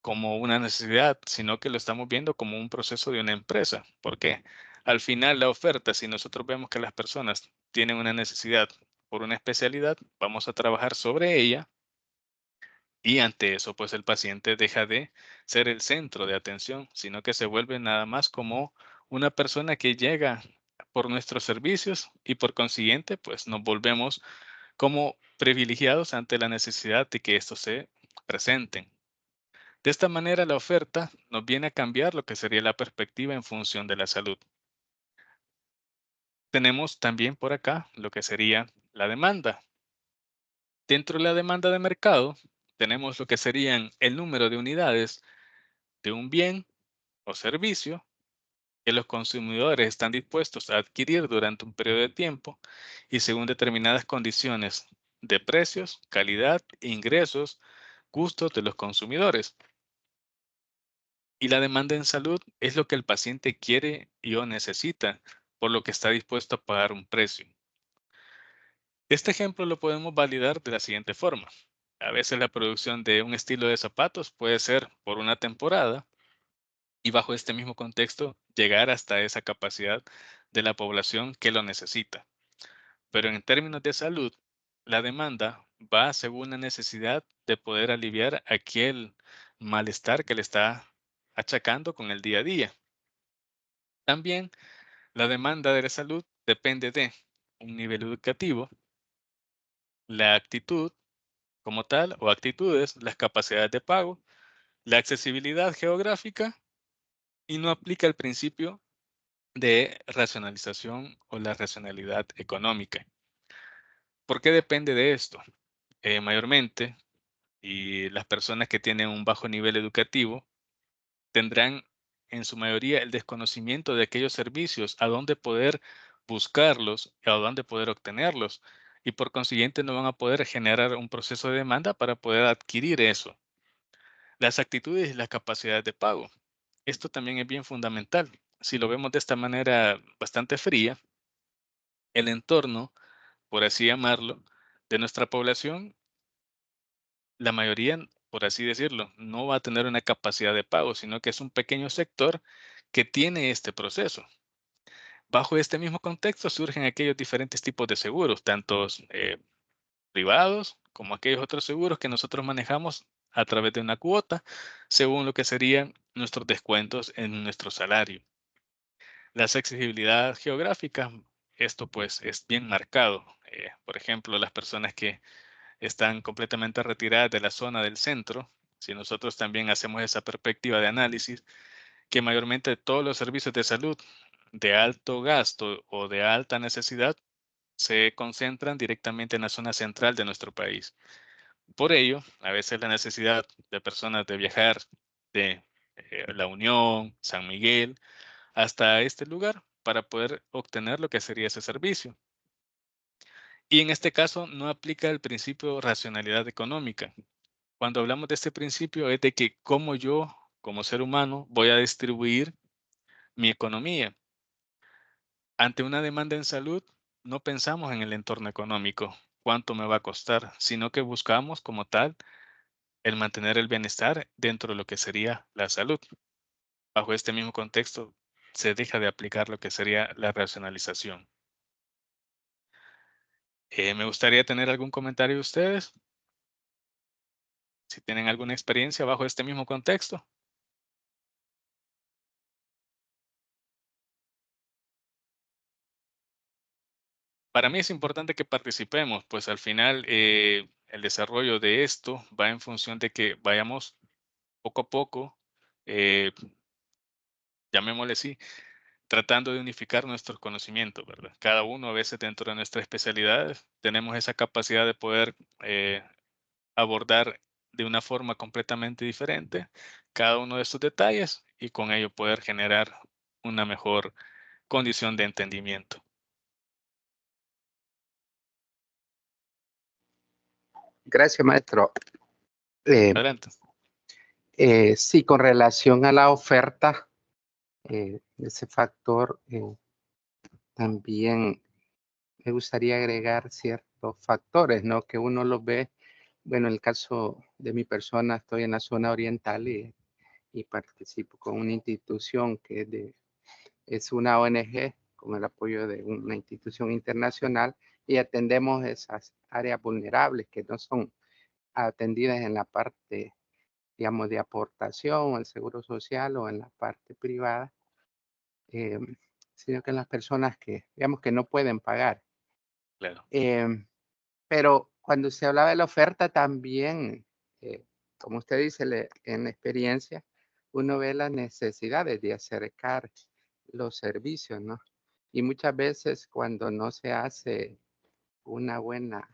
como una necesidad, sino que lo estamos viendo como un proceso de una empresa. ¿Por qué? Al final la oferta, si nosotros vemos que las personas tienen una necesidad por una especialidad, vamos a trabajar sobre ella y ante eso, pues el paciente deja de ser el centro de atención, sino que se vuelve nada más como una persona que llega por nuestros servicios y por consiguiente, pues nos volvemos como privilegiados ante la necesidad de que estos se presenten. De esta manera, la oferta nos viene a cambiar lo que sería la perspectiva en función de la salud. Tenemos también por acá lo que sería la demanda. Dentro de la demanda de mercado, tenemos lo que serían el número de unidades de un bien o servicio que los consumidores están dispuestos a adquirir durante un periodo de tiempo y según determinadas condiciones de precios, calidad, ingresos, gustos de los consumidores. Y la demanda en salud es lo que el paciente quiere y o necesita, por lo que está dispuesto a pagar un precio. Este ejemplo lo podemos validar de la siguiente forma. A veces la producción de un estilo de zapatos puede ser por una temporada y bajo este mismo contexto llegar hasta esa capacidad de la población que lo necesita. Pero en términos de salud, la demanda va según la necesidad de poder aliviar aquel malestar que le está achacando con el día a día. También la demanda de la salud depende de un nivel educativo, la actitud como tal o actitudes, las capacidades de pago, la accesibilidad geográfica y no aplica el principio de racionalización o la racionalidad económica. ¿Por qué depende de esto? Mayormente, y las personas que tienen un bajo nivel educativo tendrán en su mayoría el desconocimiento de aquellos servicios, a dónde poder buscarlos, a dónde poder obtenerlos, y por consiguiente no van a poder generar un proceso de demanda para poder adquirir eso. Las actitudes y las capacidades de pago. Esto también es bien fundamental. Si lo vemos de esta manera bastante fría, el entorno, por así llamarlo, de nuestra población, la mayoría, por así decirlo, no va a tener una capacidad de pago, sino que es un pequeño sector que tiene este proceso. Bajo este mismo contexto surgen aquellos diferentes tipos de seguros, tanto privados como aquellos otros seguros que nosotros manejamos a través de una cuota, según lo que serían nuestros descuentos en nuestro salario. La accesibilidad geográfica, esto pues es bien marcado. Por ejemplo, las personas que están completamente retiradas de la zona del centro, si nosotros también hacemos esa perspectiva de análisis, que mayormente todos los servicios de salud de alto gasto o de alta necesidad se concentran directamente en la zona central de nuestro país. Por ello, a veces la necesidad de personas de viajar de La Unión, San Miguel, hasta este lugar para poder obtener lo que sería ese servicio. Y en este caso no aplica el principio de racionalidad económica. Cuando hablamos de este principio es de que cómo yo, como ser humano, voy a distribuir mi economía. Ante una demanda en salud, no pensamos en el entorno económico, cuánto me va a costar, sino que buscamos como tal el mantener el bienestar dentro de lo que sería la salud. Bajo este mismo contexto, se deja de aplicar lo que sería la racionalización. Me gustaría tener algún comentario de ustedes, si tienen alguna experiencia bajo este mismo contexto. Para mí es importante que participemos, pues al final el desarrollo de esto va en función de que vayamos poco a poco, eh, llamémosle así, tratando de unificar nuestros conocimientos, ¿verdad? Cada uno a veces dentro de nuestra especialidad tenemos esa capacidad de poder abordar de una forma completamente diferente cada uno de estos detalles y con ello poder generar una mejor condición de entendimiento. Gracias, maestro. Adelante. Sí, con relación a la oferta, ese factor también me gustaría agregar ciertos factores, ¿no? Que uno los ve, bueno, en el caso de mi persona, estoy en la zona oriental y participo con una institución que es una ONG con el apoyo de una institución internacional y atendemos esas áreas vulnerables que no son atendidas en la parte, digamos, de aportación, el seguro social o en la parte privada, eh, sino que en las personas que, digamos, que no pueden pagar. Claro. Pero cuando se hablaba de la oferta también, como usted dice, en la experiencia, uno ve las necesidades de acercar los servicios, ¿no? Y muchas veces cuando no se hace una buena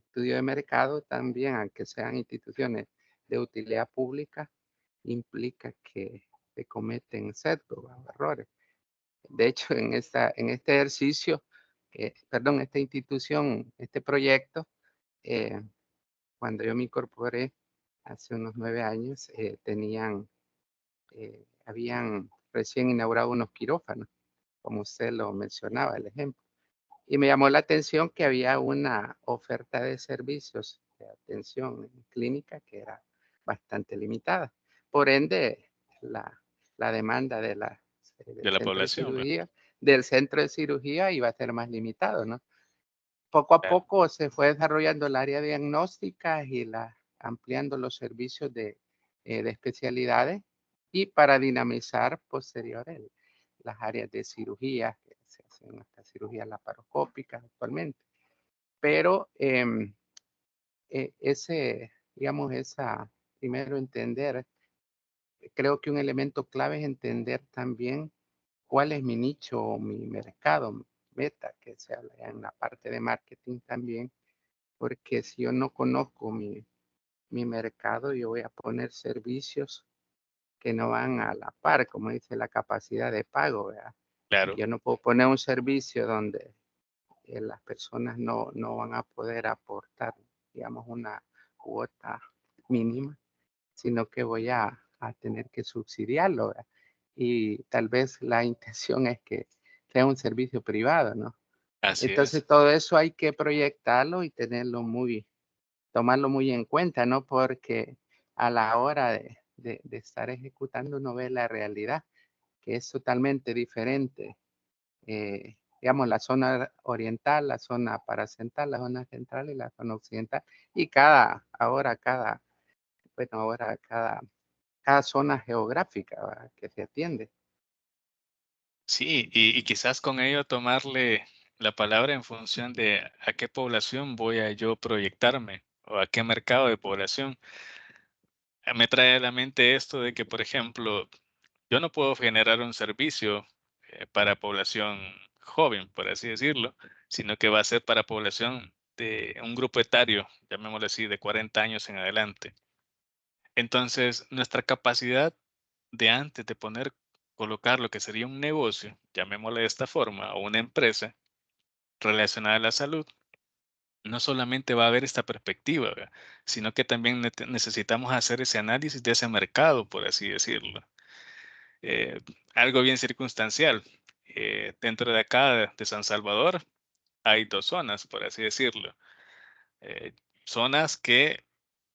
estudio de mercado, también, aunque sean instituciones de utilidad pública, implica que se cometen sesgos o errores. De hecho, en este ejercicio, esta institución, este proyecto, eh, cuando yo me incorporé hace unos 9 años, habían recién inaugurado unos quirófanos, como usted lo mencionaba, el ejemplo. Y me llamó la atención que había una oferta de servicios de atención clínica que era bastante limitada. Por ende, la demanda De la población, ¿verdad? del centro de cirugía iba a ser más limitado, ¿no? Poco a Claro. poco se fue desarrollando el área diagnóstica y ampliando los servicios de especialidades y para dinamizar posterior las áreas de cirugía, que se hacen estas cirugías laparoscópicas actualmente. Pero primero entender, creo que un elemento clave es entender también cuál es mi nicho o mi mercado meta, que se habla en la parte de marketing también, porque si yo no conozco mi mercado, yo voy a poner servicios que no van a la par, como dice la capacidad de pago, ¿verdad? Claro, Yo no puedo poner un servicio donde las personas no van a poder aportar, digamos, una cuota mínima, sino que voy a tener que subsidiarlo, ¿verdad? Y tal vez la intención es que sea un servicio privado, ¿no? así Entonces es. todo eso hay que proyectarlo y tomarlo muy en cuenta, ¿no? Porque a la hora de estar ejecutando uno ve la realidad, que es totalmente diferente. Digamos, la zona oriental, la zona paracentral, la zona central y la zona occidental. Y cada zona geográfica, ¿verdad?, que se atiende. Sí, y quizás con ello tomarle la palabra en función de a qué población voy a yo proyectarme o a qué mercado de población. Me trae a la mente esto de que, por ejemplo, yo no puedo generar un servicio para población joven, por así decirlo, sino que va a ser para población de un grupo etario, llamémoslo así, de 40 años en adelante. Entonces, nuestra capacidad de antes de colocar lo que sería un negocio, llamémosle de esta forma, o una empresa relacionada a la salud, no solamente va a haber esta perspectiva, ¿verdad?, sino que también necesitamos hacer ese análisis de ese mercado, por así decirlo. Eh, Algo bien circunstancial. Dentro de acá, de San Salvador, hay dos zonas, por así decirlo. Eh, Zonas que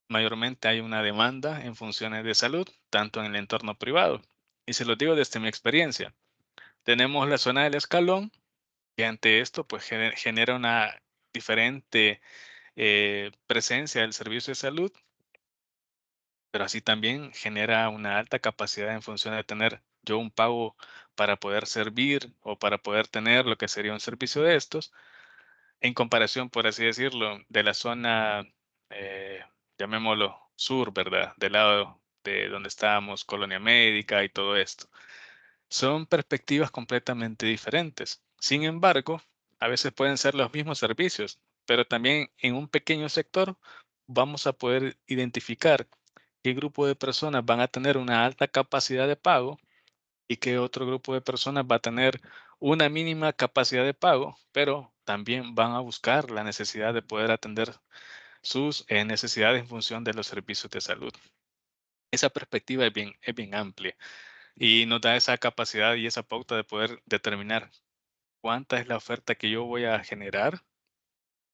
mayormente hay una demanda en funciones de salud, tanto en el entorno privado. Y se lo digo desde mi experiencia. Tenemos la zona del Escalón, que ante esto pues genera una diferente presencia del servicio de salud, pero así también genera una alta capacidad en función de tener yo un pago para poder servir o para poder tener lo que sería un servicio de estos, en comparación, por así decirlo, de la zona, eh, llamémoslo sur, ¿verdad? Del lado de donde estábamos, Colonia Médica y todo esto. Son perspectivas completamente diferentes. Sin embargo, a veces pueden ser los mismos servicios, pero también en un pequeño sector vamos a poder identificar qué grupo de personas van a tener una alta capacidad de pago y qué otro grupo de personas va a tener una mínima capacidad de pago, pero también van a buscar la necesidad de poder atender sus necesidades en función de los servicios de salud. Esa perspectiva es bien amplia y nos da esa capacidad y esa pauta de poder determinar cuánta es la oferta que yo voy a generar,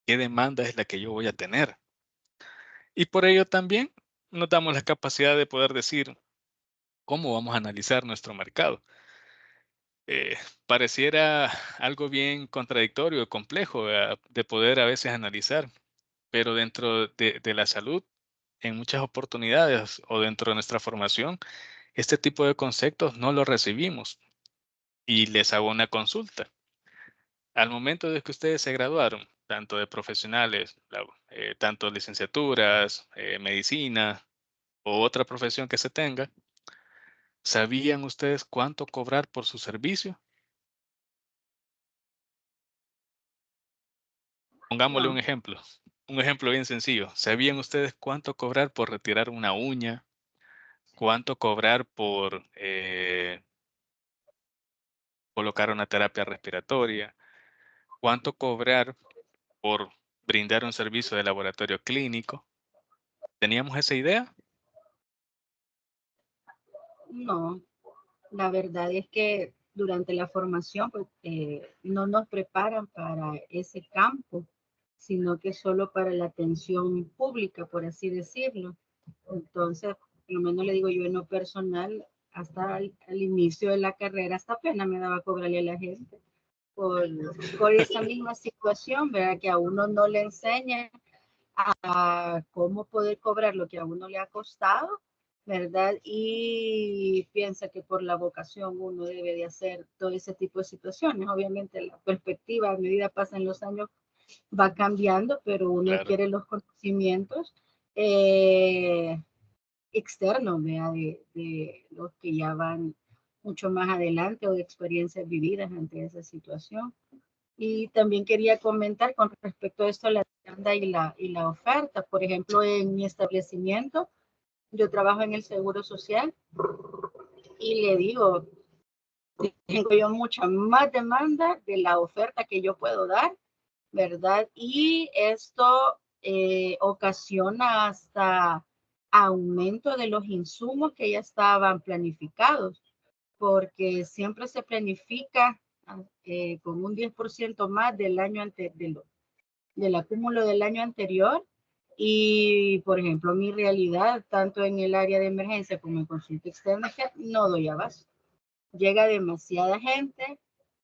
qué demanda es la que yo voy a tener. Y por ello también nos damos la capacidad de poder decir cómo vamos a analizar nuestro mercado. Eh, Pareciera algo bien contradictorio, complejo, ¿verdad?, de poder a veces analizar, pero dentro de la salud, en muchas oportunidades o dentro de nuestra formación, este tipo de conceptos no los recibimos. Y les hago una consulta. Al momento de que ustedes se graduaron, tanto de profesionales, tanto licenciaturas, medicina o otra profesión que se tenga, ¿sabían ustedes cuánto cobrar por su servicio? Pongámosle No, un ejemplo bien sencillo. ¿Sabían ustedes cuánto cobrar por retirar una uña? ¿Cuánto cobrar por colocar una terapia respiratoria? ¿Cuánto cobrar por brindar un servicio de laboratorio clínico? ¿Teníamos esa idea? no. La verdad es que durante la formación pues, no nos preparan para ese campo, sino que solo para la atención pública, por así decirlo. Entonces, por lo menos le digo yo en lo personal, hasta al inicio de la carrera, hasta pena me daba cobrarle a la gente por, por esa misma situación, ¿verdad? Que a uno no le enseñan a cómo poder cobrar lo que a uno le ha costado, ¿verdad? Y piensa que por la vocación uno debe de hacer todo ese tipo de situaciones. Obviamente la perspectiva a medida pasan los años va cambiando, pero uno Claro, adquiere los conocimientos eh, externos, ¿verdad? De los que ya van mucho más adelante o de experiencias vividas ante esa situación. Y también quería comentar con respecto a esto, la demanda y la oferta. Por ejemplo, en mi establecimiento, yo trabajo en el Seguro Social y le digo, tengo yo mucha más demanda de la oferta que yo puedo dar, ¿verdad? Y esto ocasiona hasta aumento de los insumos que ya estaban planificados, porque siempre se planifica con un 10% más del año del acúmulo del año anterior. Y, por ejemplo, mi realidad, tanto en el área de emergencia como en consulta externa, es que no doy abasto. Llega demasiada gente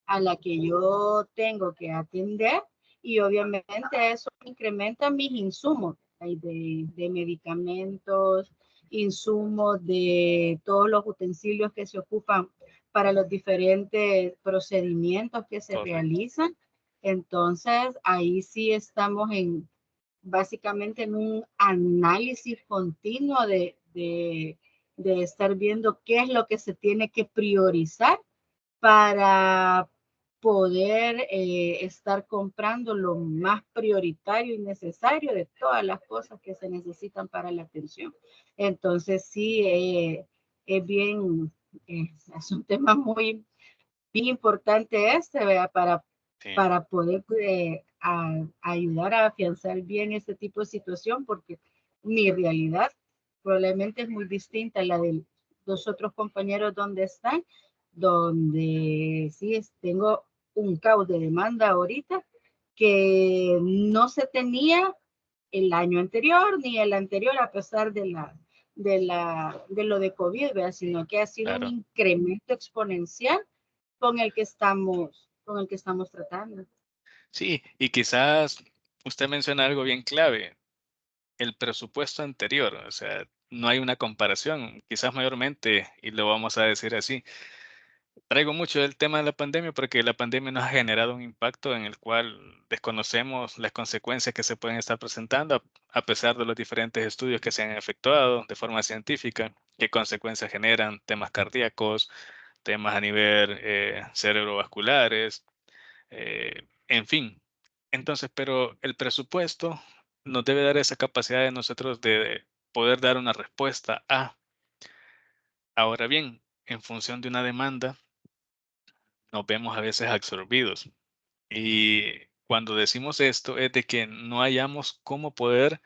a la que yo tengo que atender y obviamente eso incrementa mis insumos de medicamentos, insumos de todos los utensilios que se ocupan para los diferentes procedimientos que se realizan. Entonces, ahí sí estamos básicamente en un análisis continuo de estar viendo qué es lo que se tiene que priorizar para poder estar comprando lo más prioritario y necesario de todas las cosas que se necesitan para la atención. Entonces, sí, es bien, es un tema muy bien importante ¿verdad? Para poder ayudar a afianzar bien este tipo de situación, porque mi realidad probablemente es muy distinta a la de los otros compañeros donde están, donde sí tengo un caos de demanda ahorita que no se tenía el año anterior ni el anterior, a pesar de lo de COVID, ¿verdad? Sino que ha sido un incremento exponencial con el que estamos tratando. Sí, y quizás usted menciona algo bien clave, el presupuesto anterior, o sea, no hay una comparación, quizás mayormente, y lo vamos a decir así. Traigo mucho del tema de la pandemia porque la pandemia nos ha generado un impacto en el cual desconocemos las consecuencias que se pueden estar presentando a pesar de los diferentes estudios que se han efectuado de forma científica, qué consecuencias generan temas cardíacos, temas a nivel cerebrovasculares, en fin. Entonces, pero el presupuesto nos debe dar esa capacidad de nosotros de poder dar una respuesta a. Ahora bien, en función de una demanda, nos vemos a veces absorbidos. Y cuando decimos esto es de que no hayamos cómo poder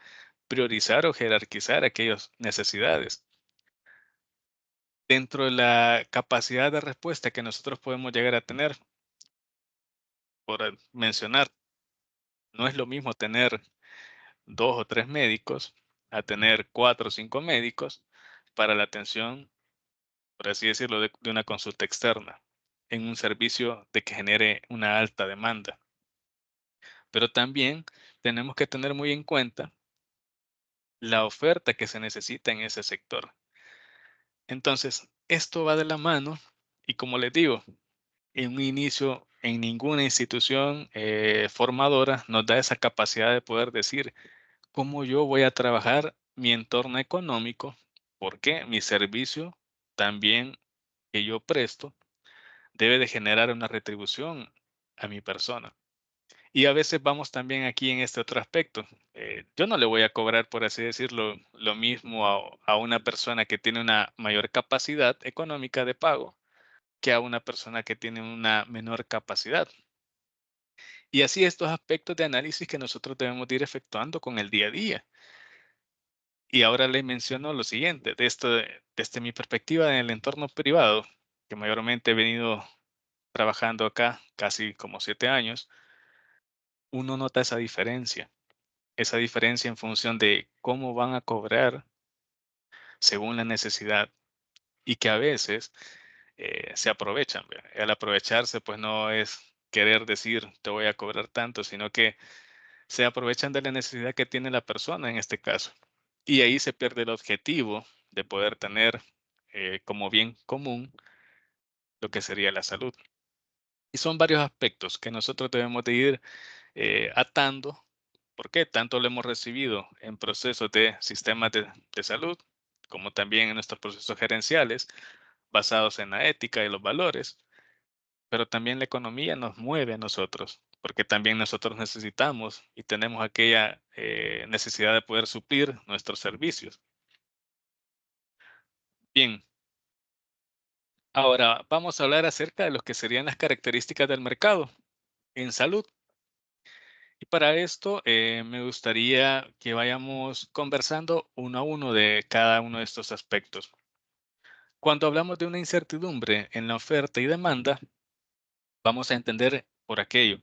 priorizar o jerarquizar aquellas necesidades. Dentro de la capacidad de respuesta que nosotros podemos llegar a tener, por mencionar, no es lo mismo tener 2 o 3 médicos a tener 4 o 5 médicos para la atención, por así decirlo, de una consulta externa en un servicio de que genere una alta demanda. Pero también tenemos que tener muy en cuenta la oferta que se necesita en ese sector. Entonces, esto va de la mano y como les digo, en un inicio, en ninguna institución formadora nos da esa capacidad de poder decir cómo yo voy a trabajar mi entorno económico, porque mi servicio también que yo presto debe de generar una retribución a mi persona. Y a veces vamos también aquí en este otro aspecto. Yo no le voy a cobrar, por así decirlo, lo mismo a una persona que tiene una mayor capacidad económica de pago que a una persona que tiene una menor capacidad. Y así estos aspectos de análisis que nosotros debemos de ir efectuando con el día a día. Y ahora le menciono lo siguiente, desde mi perspectiva en el entorno privado, que mayormente he venido trabajando acá casi como 7 años, uno nota esa diferencia en función de cómo van a cobrar según la necesidad y que a veces se aprovechan. ¿Ve? Al aprovecharse, pues no es querer decir te voy a cobrar tanto, sino que se aprovechan de la necesidad que tiene la persona en este caso. Y ahí se pierde el objetivo de poder tener como bien común lo que sería la salud. Y son varios aspectos que nosotros debemos de ir atando. ¿Por qué? Tanto lo hemos recibido en procesos de sistemas de salud, como también en nuestros procesos gerenciales, basados en la ética y los valores, pero también la economía nos mueve a nosotros. porque también nosotros necesitamos y tenemos aquella necesidad de poder suplir nuestros servicios. Bien, ahora vamos a hablar acerca de lo que serían las características del mercado en salud. Y para esto me gustaría que vayamos conversando uno a uno de cada uno de estos aspectos. Cuando hablamos de una incertidumbre en la oferta y demanda, vamos a entender por aquello.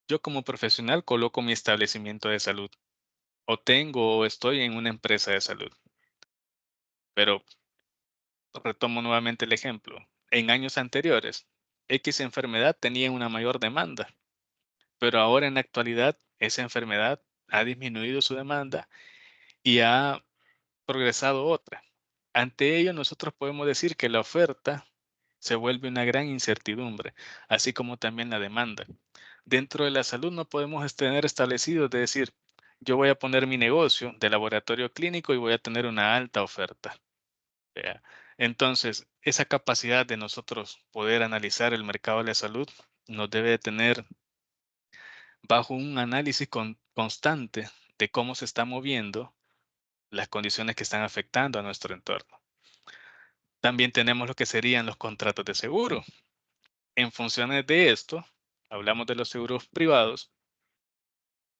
Yo como profesional coloco mi establecimiento de salud o tengo o estoy en una empresa de salud. Pero retomo nuevamente el ejemplo. En años anteriores, X enfermedad tenía una mayor demanda, pero ahora en la actualidad esa enfermedad ha disminuido su demanda y ha progresado otra. Ante ello, nosotros podemos decir que la oferta se vuelve una gran incertidumbre, así como también la demanda. Dentro de la salud no podemos tener establecido de decir, yo voy a poner mi negocio de laboratorio clínico y voy a tener una alta oferta. ¿Vea? Entonces, esa capacidad de nosotros poder analizar el mercado de la salud nos debe de tener bajo un análisis constante de cómo se está moviendo las condiciones que están afectando a nuestro entorno. También tenemos lo que serían los contratos de seguro. En funciones de esto, hablamos de los seguros privados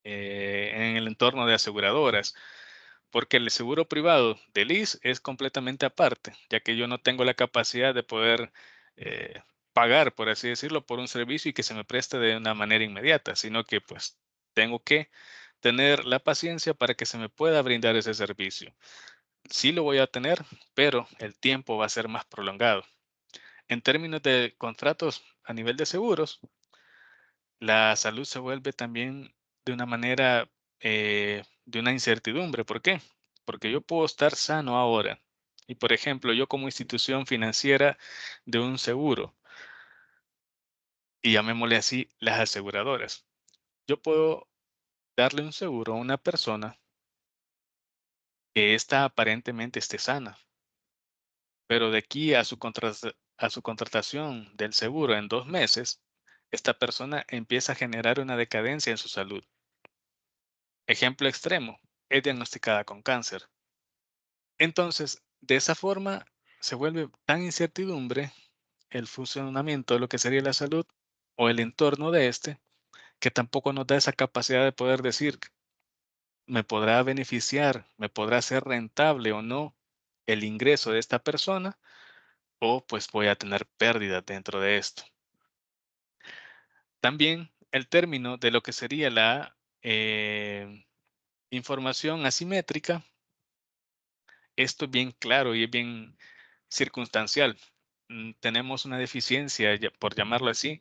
en el entorno de aseguradoras, porque el seguro privado del IS es completamente aparte, ya que yo no tengo la capacidad de poder pagar, por así decirlo, por un servicio y que se me preste de una manera inmediata, sino que pues tengo que tener la paciencia para que se me pueda brindar ese servicio. Sí lo voy a tener, pero el tiempo va a ser más prolongado. En términos de contratos a nivel de seguros, la salud se vuelve también de una manera de una incertidumbre. ¿Por qué? Porque yo puedo estar sano ahora y, por ejemplo, yo como institución financiera de un seguro, y llamémosle así las aseguradoras, yo puedo darle un seguro a una persona que ésta aparentemente esté sana, pero de aquí a a su contratación del seguro en 2 meses, esta persona empieza a generar una decadencia en su salud. Ejemplo extremo, es diagnosticada con cáncer. Entonces, de esa forma se vuelve tan incertidumbre el funcionamiento de lo que sería la salud o el entorno de este, que tampoco nos da esa capacidad de poder decir, me podrá beneficiar, me podrá ser rentable o no el ingreso de esta persona, o pues voy a tener pérdidas dentro de esto. También el término de lo que sería la información asimétrica, esto es bien claro y es bien circunstancial. Tenemos una deficiencia, por llamarlo así,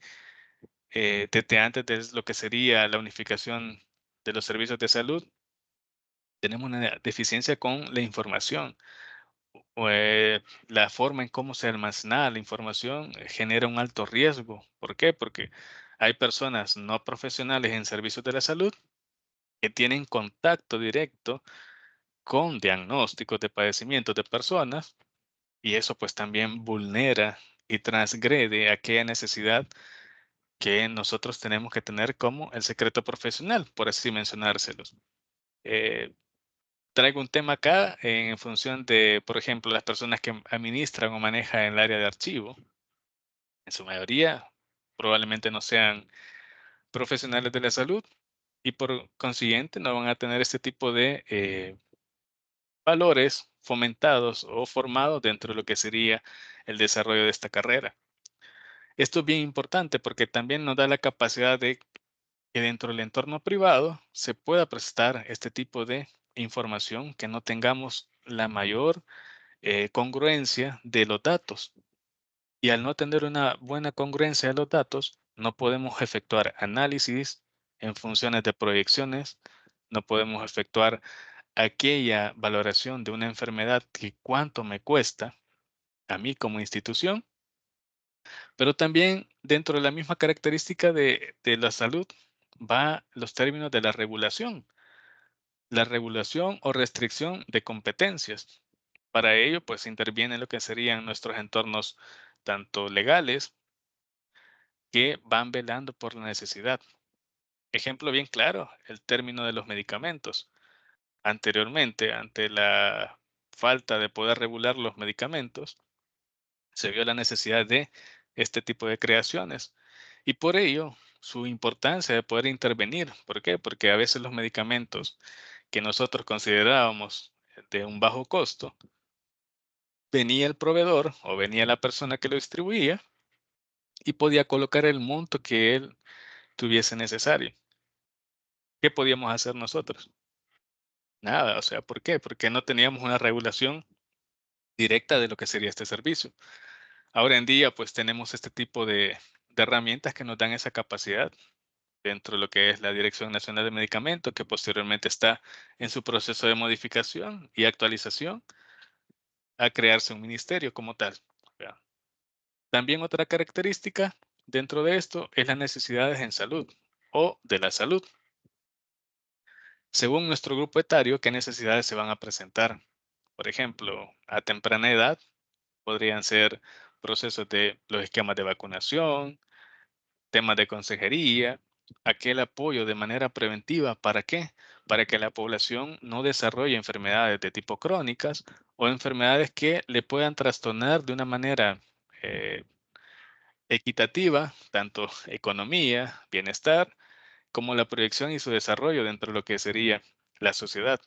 desde antes de lo que sería la unificación de los servicios de salud, tenemos una deficiencia con la información. La forma en cómo se almacena la información genera un alto riesgo. ¿Por qué? Porque hay personas no profesionales en servicios de la salud que tienen contacto directo con diagnósticos de padecimientos de personas y eso pues también vulnera y transgrede aquella necesidad que nosotros tenemos que tener como el secreto profesional, por así mencionárselos. Eh, Traigo un tema acá en función de, por ejemplo, las personas que administran o manejan el área de archivo. En su mayoría probablemente no sean profesionales de la salud y por consiguiente no van a tener este tipo de valores fomentados o formados dentro de lo que sería el desarrollo de esta carrera. Esto es bien importante porque también nos da la capacidad de que dentro del entorno privado se pueda prestar este tipo de información, que no tengamos la mayor congruencia de los datos. Y al no tener una buena congruencia de los datos, no podemos efectuar análisis en funciones de proyecciones, no podemos efectuar aquella valoración de una enfermedad que cuánto me cuesta a mí como institución, pero también dentro de la misma característica de la salud va los términos de la regulación o restricción de competencias. Para ello, pues interviene lo que serían nuestros entornos tanto legales que van velando por la necesidad. Ejemplo bien claro, el término de los medicamentos. Anteriormente, ante la falta de poder regular los medicamentos, se vio la necesidad de este tipo de creaciones y por ello su importancia de poder intervenir. ¿Por qué? Porque a veces los medicamentos que nosotros considerábamos de un bajo costo, venía el proveedor o venía la persona que lo distribuía y podía colocar el monto que él tuviese necesario. ¿Qué podíamos hacer nosotros? Nada, o sea, ¿por qué? Porque no teníamos una regulación directa de lo que sería este servicio. Ahora en día, pues tenemos este tipo de herramientas que nos dan esa capacidad dentro de lo que es la Dirección Nacional de Medicamentos, que posteriormente está en su proceso de modificación y actualización a crearse un ministerio como tal. ¿Verdad? También otra característica dentro de esto es las necesidades en salud o de la salud. Según nuestro grupo etario, ¿qué necesidades se van a presentar? Por ejemplo, a temprana edad podrían ser procesos de los esquemas de vacunación, temas de consejería, aquel apoyo de manera preventiva. ¿Para qué? Para que la población no desarrolle enfermedades de tipo crónicas o enfermedades que le puedan trastornar de una manera equitativa, tanto economía, bienestar, como la proyección y su desarrollo dentro de lo que sería la sociedad.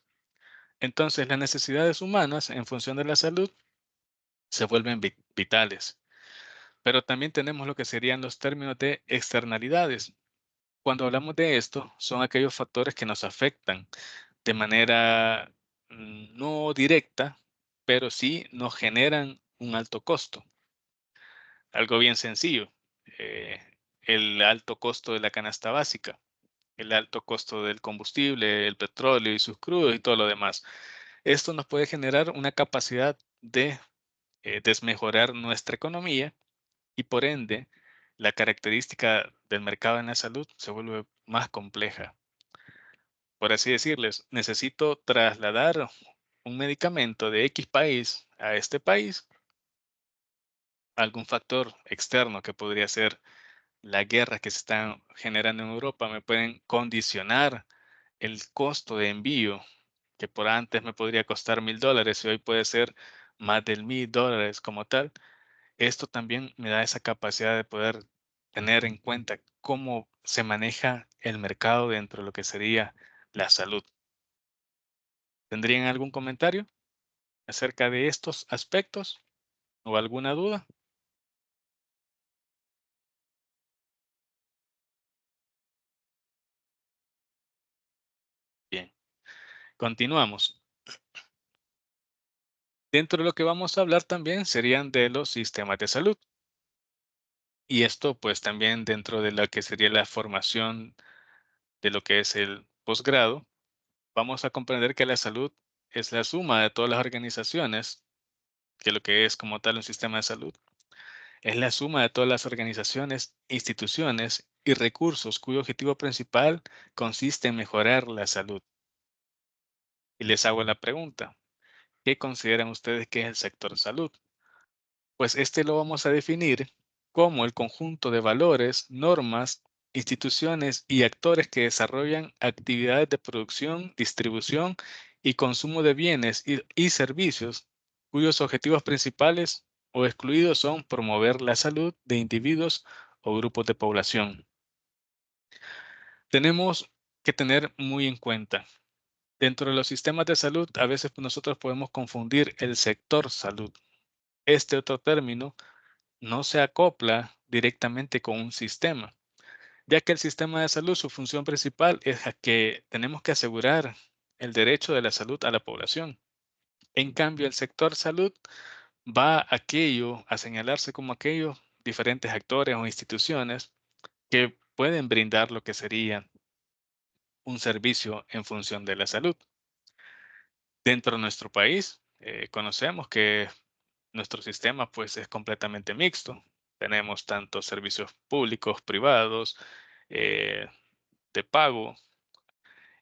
Entonces, las necesidades humanas en función de la salud se vuelven vitales. Pero también tenemos lo que serían los términos de externalidades. Cuando hablamos de esto, son aquellos factores que nos afectan de manera no directa, pero sí nos generan un alto costo. Algo bien sencillo, eh, el alto costo de la canasta básica, el alto costo del combustible, el petróleo y sus crudos y todo lo demás. Esto nos puede generar una capacidad de desmejorar nuestra economía y por ende la característica del mercado en la salud se vuelve más compleja. Por así decirles, necesito trasladar un medicamento de X país a este país, algún factor externo que podría ser la guerra que se están generando en Europa me pueden condicionar el costo de envío, que por antes me podría costar $1,000 y hoy puede ser más del $1,000 como tal. Esto también me da esa capacidad de poder tener en cuenta cómo se maneja el mercado dentro de lo que sería la salud. ¿Tendrían algún comentario acerca de estos aspectos o alguna duda? Bien, continuamos. Dentro de lo que vamos a hablar también serían de los sistemas de salud. Y esto pues también dentro de lo que sería la formación de lo que es el posgrado, vamos a comprender que la salud es la suma de todas las organizaciones, que lo que es como tal un sistema de salud, es la suma de todas las organizaciones, instituciones y recursos cuyo objetivo principal consiste en mejorar la salud. Y les hago la pregunta, ¿qué consideran ustedes que es el sector salud? Pues este lo vamos a definir como el conjunto de valores, normas, instituciones y actores que desarrollan actividades de producción, distribución y consumo de bienes y servicios cuyos objetivos principales o excluidos son promover la salud de individuos o grupos de población. Tenemos que tener muy en cuenta, dentro de los sistemas de salud, a veces nosotros podemos confundir el sector salud. Este otro término no se acopla directamente con un sistema, ya que el sistema de salud, su función principal es que tenemos que asegurar el derecho de la salud a la población. En cambio, el sector salud va a señalarse como aquellos diferentes actores o instituciones que pueden brindar lo que sería un servicio en función de la salud. Dentro de nuestro país, conocemos que nuestro sistema pues es completamente mixto. Tenemos tanto servicios públicos, privados, eh, de pago,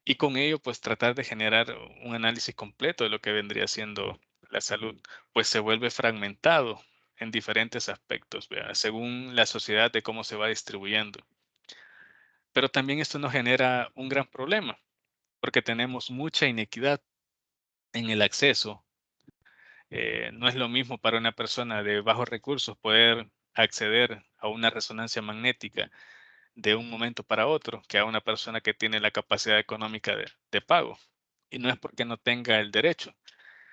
y con ello pues tratar de generar un análisis completo de lo que vendría siendo la salud, pues se vuelve fragmentado en diferentes aspectos, ¿verdad? Según la sociedad de cómo se va distribuyendo. Pero también esto nos genera un gran problema, porque tenemos mucha inequidad en el acceso. No es lo mismo para una persona de bajos recursos poder acceder a una resonancia magnética de un momento para otro que a una persona que tiene la capacidad económica de pago. Y no es porque no tenga el derecho,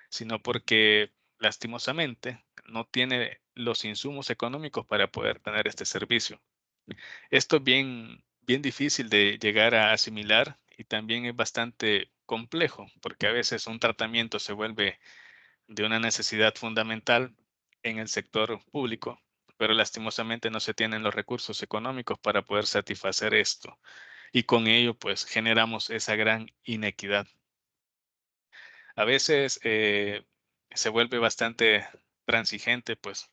sino porque lastimosamente no tiene los insumos económicos para poder tener este servicio. Esto es bien difícil de llegar a asimilar y también es bastante complejo porque a veces un tratamiento se vuelve de una necesidad fundamental en el sector público, pero lastimosamente no se tienen los recursos económicos para poder satisfacer esto. Y con ello, pues, generamos esa gran inequidad. A veces se vuelve bastante transigente, pues,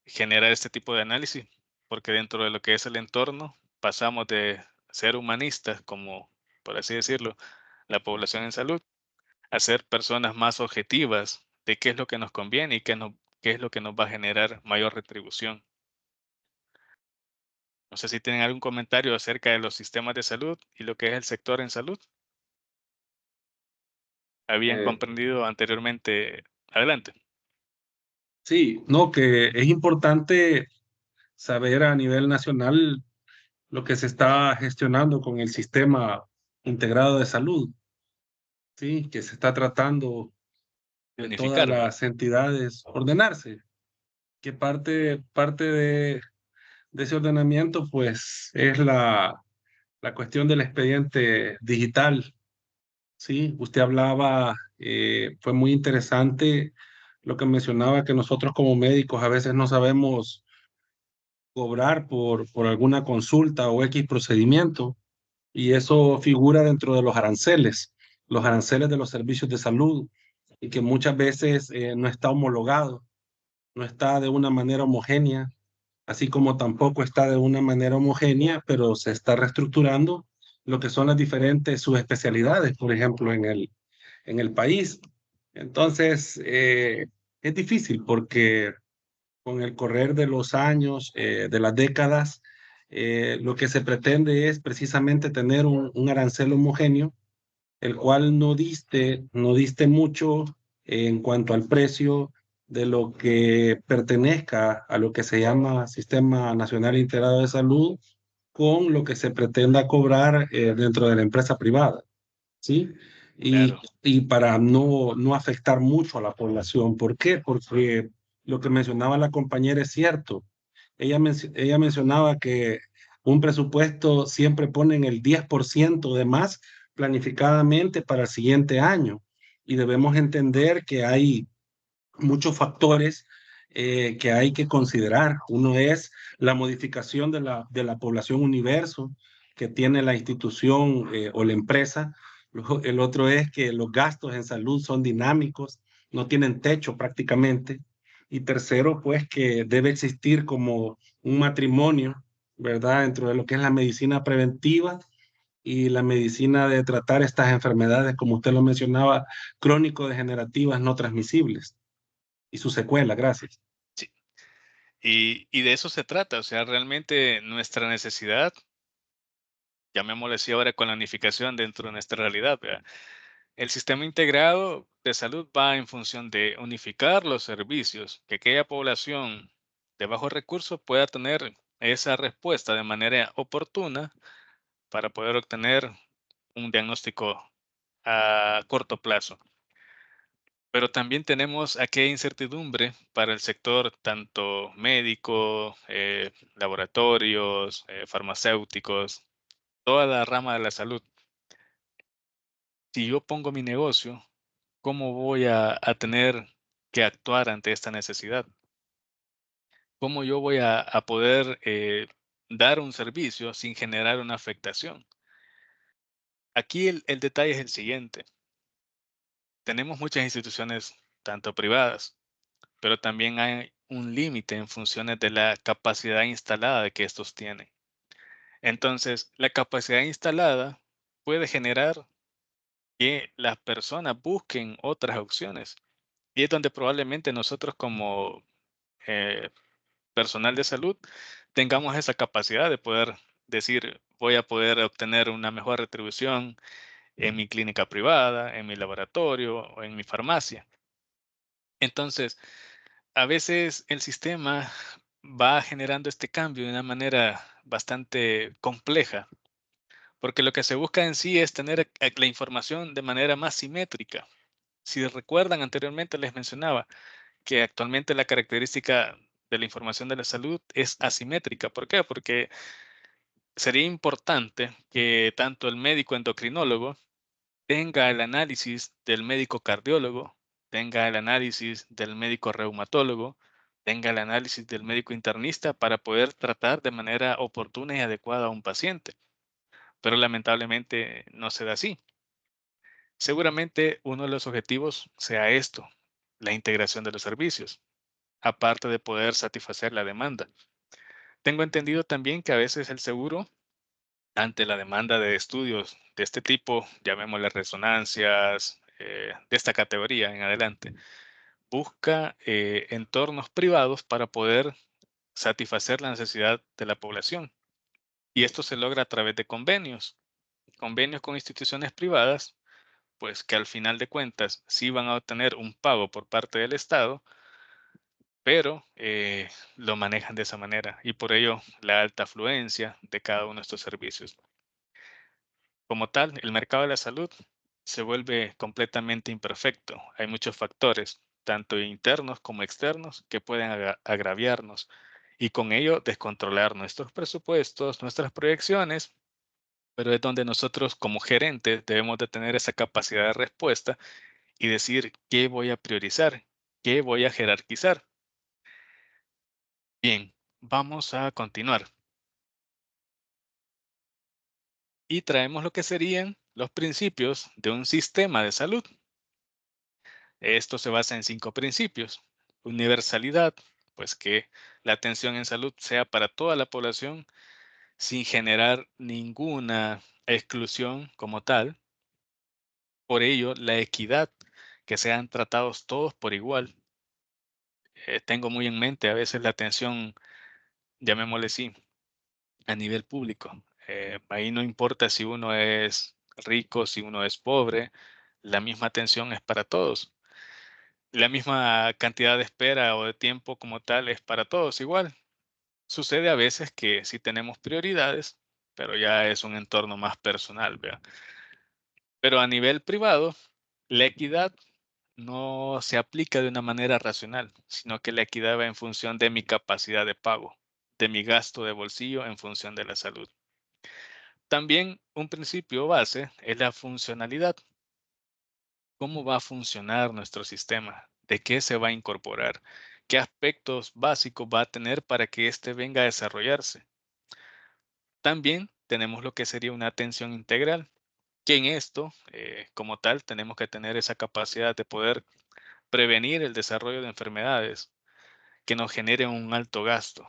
generar este tipo de análisis, porque dentro de lo que es el entorno, pasamos de ser humanistas, como por así decirlo, la población en salud, a ser personas más objetivas de qué es lo que nos conviene y qué es lo que nos va a generar mayor retribución. No sé si tienen algún comentario acerca de los sistemas de salud y lo que es el sector en salud. ¿Habían comprendido anteriormente? Adelante. Sí, no, que es importante saber a nivel nacional lo que se está gestionando con el sistema integrado de salud, sí, que se está tratando de todas Unificar, ¿verdad? las entidades ordenarse, que parte de ese ordenamiento, pues, es la cuestión del expediente digital, sí. Usted hablaba, fue muy interesante lo que mencionaba, que nosotros como médicos a veces no sabemos cobrar por alguna consulta o X procedimiento, y eso figura dentro de los aranceles de los servicios de salud, y que muchas veces no está homologado, no está de una manera homogénea, así como tampoco está de una manera homogénea, pero se está reestructurando lo que son las diferentes subespecialidades, por ejemplo, en el país. Entonces, es difícil porque con el correr de los años, de las décadas, lo que se pretende es precisamente tener un arancel homogéneo, el cual no diste mucho en cuanto al precio de lo que pertenezca a lo que se llama Sistema Nacional Integrado de Salud con lo que se pretenda cobrar dentro de la empresa privada, ¿sí? Claro, Y para no afectar mucho a la población. ¿Por qué? Porque lo que mencionaba la compañera es cierto. Ella mencionaba que un presupuesto siempre ponen el 10% de más planificadamente para el siguiente año, y debemos entender que hay muchos factores que hay que considerar. Uno es la modificación de la población universo que tiene la institución o la empresa. El otro es que los gastos en salud son dinámicos, no tienen techo prácticamente. Y tercero, pues que debe existir como un matrimonio, ¿verdad? Dentro de lo que es la medicina preventiva y la medicina de tratar estas enfermedades, como usted lo mencionaba, crónico-degenerativas no transmisibles y su secuela. Gracias. sí. Y de eso se trata, o sea, realmente nuestra necesidad, llamémosle así ahora con la unificación dentro de nuestra realidad, ¿verdad? El sistema integrado de salud va en función de unificar los servicios, que aquella población de bajos recursos pueda tener esa respuesta de manera oportuna para poder obtener un diagnóstico a corto plazo. Pero también tenemos aquella incertidumbre para el sector tanto médico, laboratorios, farmacéuticos, toda la rama de la salud. Si yo pongo mi negocio, ¿cómo voy a tener que actuar ante esta necesidad? ¿Cómo yo voy a poder dar un servicio sin generar una afectación? Aquí el detalle es el siguiente. Tenemos muchas instituciones, tanto privadas, pero también hay un límite en funciones de la capacidad instalada que estos tienen. Entonces, la capacidad instalada puede generar que las personas busquen otras opciones. Y es donde probablemente nosotros como personal de salud, tengamos esa capacidad de poder decir, voy a poder obtener una mejor retribución en mi clínica privada, en mi laboratorio o en mi farmacia. Entonces, a veces el sistema va generando este cambio de una manera bastante compleja, porque lo que se busca en sí es tener la información de manera más simétrica. Si recuerdan anteriormente les mencionaba que actualmente la característica de la información de la salud es asimétrica. ¿Por qué? Porque sería importante que tanto el médico endocrinólogo tenga el análisis del médico cardiólogo, tenga el análisis del médico reumatólogo, tenga el análisis del médico internista para poder tratar de manera oportuna y adecuada a un paciente. Pero lamentablemente no se da así. Seguramente uno de los objetivos sea esto, la integración de los servicios, aparte de poder satisfacer la demanda. Tengo entendido también que a veces el seguro, ante la demanda de estudios de este tipo, llamémosle resonancias, de esta categoría en adelante, busca entornos privados para poder satisfacer la necesidad de la población. Y esto se logra a través de convenios con instituciones privadas, pues que al final de cuentas sí van a obtener un pago por parte del Estado, pero lo manejan de esa manera y por ello la alta afluencia de cada uno de estos servicios. Como tal, el mercado de la salud se vuelve completamente imperfecto. Hay muchos factores, tanto internos como externos, que pueden agraviarnos y con ello descontrolar nuestros presupuestos, nuestras proyecciones, pero es donde nosotros como gerentes debemos de tener esa capacidad de respuesta y decir qué voy a priorizar, qué voy a jerarquizar. Bien, vamos a continuar. Y traemos lo que serían los principios de un sistema de salud. Esto se basa en 5 principios. Universalidad, pues que la atención en salud sea para toda la población sin generar ninguna exclusión como tal. Por ello, la equidad, que sean tratados todos por igual. Tengo muy en mente a veces la atención, llamémosle así, a nivel público. Ahí no importa si uno es rico, si uno es pobre, la misma atención es para todos. La misma cantidad de espera o de tiempo como tal es para todos igual. Sucede a veces que sí tenemos prioridades, pero ya es un entorno más personal, ¿vea? Pero a nivel privado, la equidad no se aplica de una manera racional, sino que la equidad va en función de mi capacidad de pago, de mi gasto de bolsillo en función de la salud. También un principio base es la funcionalidad. ¿Cómo va a funcionar nuestro sistema? ¿De qué se va a incorporar? ¿Qué aspectos básicos va a tener para que éste venga a desarrollarse? También tenemos lo que sería una atención integral, que en esto, como tal, tenemos que tener esa capacidad de poder prevenir el desarrollo de enfermedades que nos generen un alto gasto.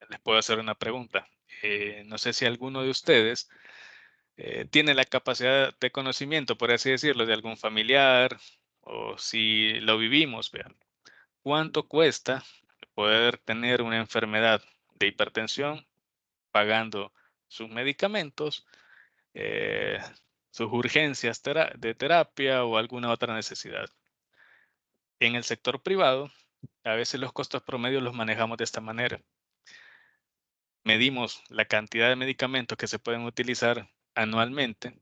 Les puedo hacer una pregunta. No sé si alguno de ustedes tiene la capacidad de conocimiento, por así decirlo, de algún familiar o si lo vivimos, vean. ¿Cuánto cuesta poder tener una enfermedad de hipertensión pagando sus medicamentos, eh, sus urgencias de terapia o alguna otra necesidad? En el sector privado, a veces los costos promedios los manejamos de esta manera. Medimos la cantidad de medicamentos que se pueden utilizar anualmente,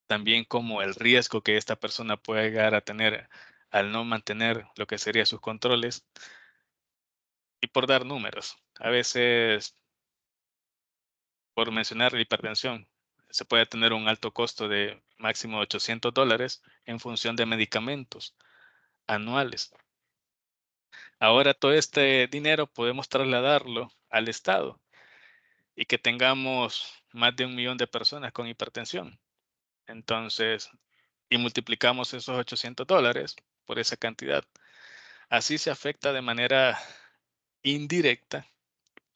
también como el riesgo que esta persona puede llegar a tener al no mantener lo que serían sus controles. Y por dar números, a veces, por mencionar la hipertensión, se puede tener un alto costo de máximo $800 en función de medicamentos anuales. Ahora todo este dinero podemos trasladarlo al Estado y que tengamos más de 1 millón de personas con hipertensión. Entonces, y multiplicamos esos $800 por esa cantidad. Así se afecta de manera indirecta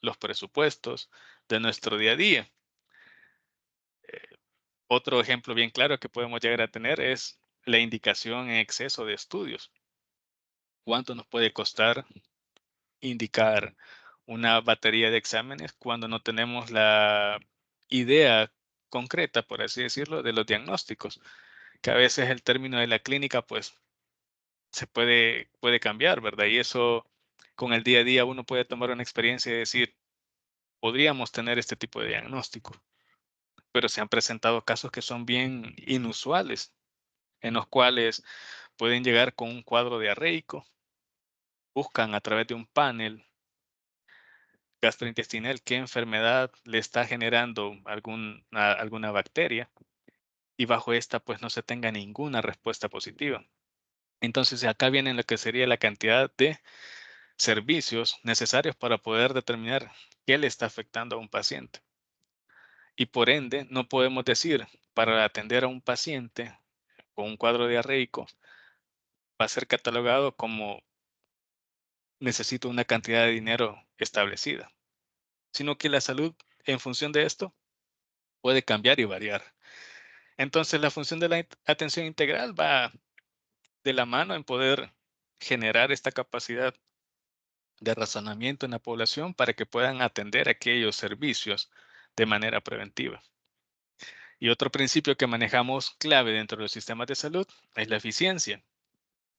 los presupuestos de nuestro día a día. Otro ejemplo bien claro que podemos llegar a tener es la indicación en exceso de estudios. ¿Cuánto nos puede costar indicar una batería de exámenes cuando no tenemos la idea concreta, por así decirlo, de los diagnósticos? Que a veces el término de la clínica, pues, se puede cambiar, ¿verdad? Y eso con el día a día uno puede tomar una experiencia y decir, podríamos tener este tipo de diagnóstico, pero se han presentado casos que son bien inusuales, en los cuales pueden llegar con un cuadro diarreico, buscan a través de un panel gastrointestinal qué enfermedad le está generando alguna bacteria y bajo esta pues no se tenga ninguna respuesta positiva. Entonces acá viene lo que sería la cantidad de servicios necesarios para poder determinar qué le está afectando a un paciente. Y por ende, no podemos decir, para atender a un paciente con un cuadro diarreico, va a ser catalogado como necesito una cantidad de dinero establecida, sino que la salud, en función de esto, puede cambiar y variar. Entonces, la función de la atención integral va de la mano en poder generar esta capacidad de razonamiento en la población para que puedan atender aquellos servicios de manera preventiva. Y otro principio que manejamos clave dentro de los sistemas de salud es la eficiencia.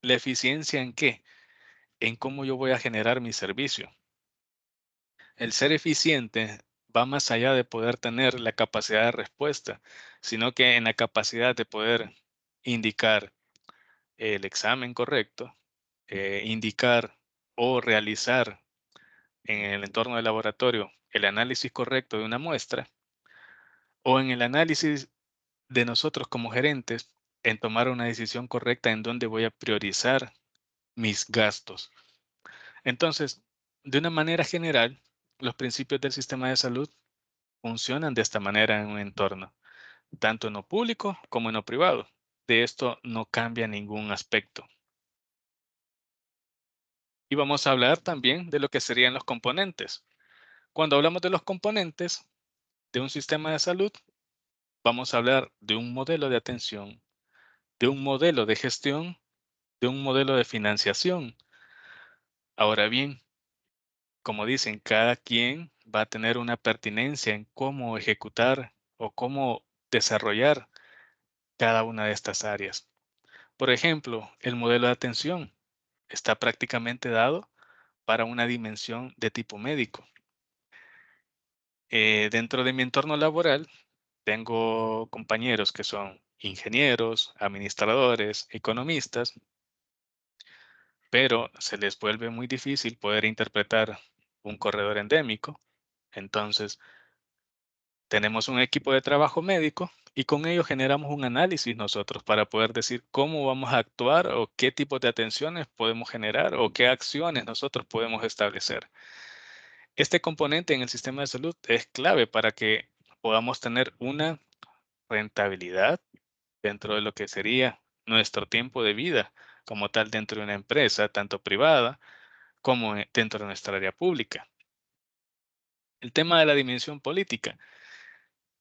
¿La eficiencia en qué? En cómo yo voy a generar mi servicio. El ser eficiente va más allá de poder tener la capacidad de respuesta, sino que en la capacidad de poder indicar el examen correcto, indicar o realizar en el entorno del laboratorio el análisis correcto de una muestra o en el análisis de nosotros como gerentes en tomar una decisión correcta en dónde voy a priorizar mis gastos. Entonces, de una manera general, los principios del sistema de salud funcionan de esta manera en un entorno, tanto en lo público como en lo privado. De esto no cambia ningún aspecto. Y vamos a hablar también de lo que serían los componentes. Cuando hablamos de los componentes de un sistema de salud, vamos a hablar de un modelo de atención, de un modelo de gestión, de un modelo de financiación. Ahora bien, como dicen, cada quien va a tener una pertinencia en cómo ejecutar o cómo desarrollar cada una de estas áreas. Por ejemplo, el modelo de atención está prácticamente dado para una dimensión de tipo médico. Dentro de mi entorno laboral, tengo compañeros que son ingenieros, administradores, economistas, pero se les vuelve muy difícil poder interpretar un corredor endémico. Entonces, tenemos un equipo de trabajo médico y con ello generamos un análisis nosotros para poder decir cómo vamos a actuar o qué tipo de atenciones podemos generar o qué acciones nosotros podemos establecer. Este componente en el sistema de salud es clave para que podamos tener una rentabilidad dentro de lo que sería nuestro tiempo de vida como tal dentro de una empresa, tanto privada como dentro de nuestra área pública. El tema de la dimensión política.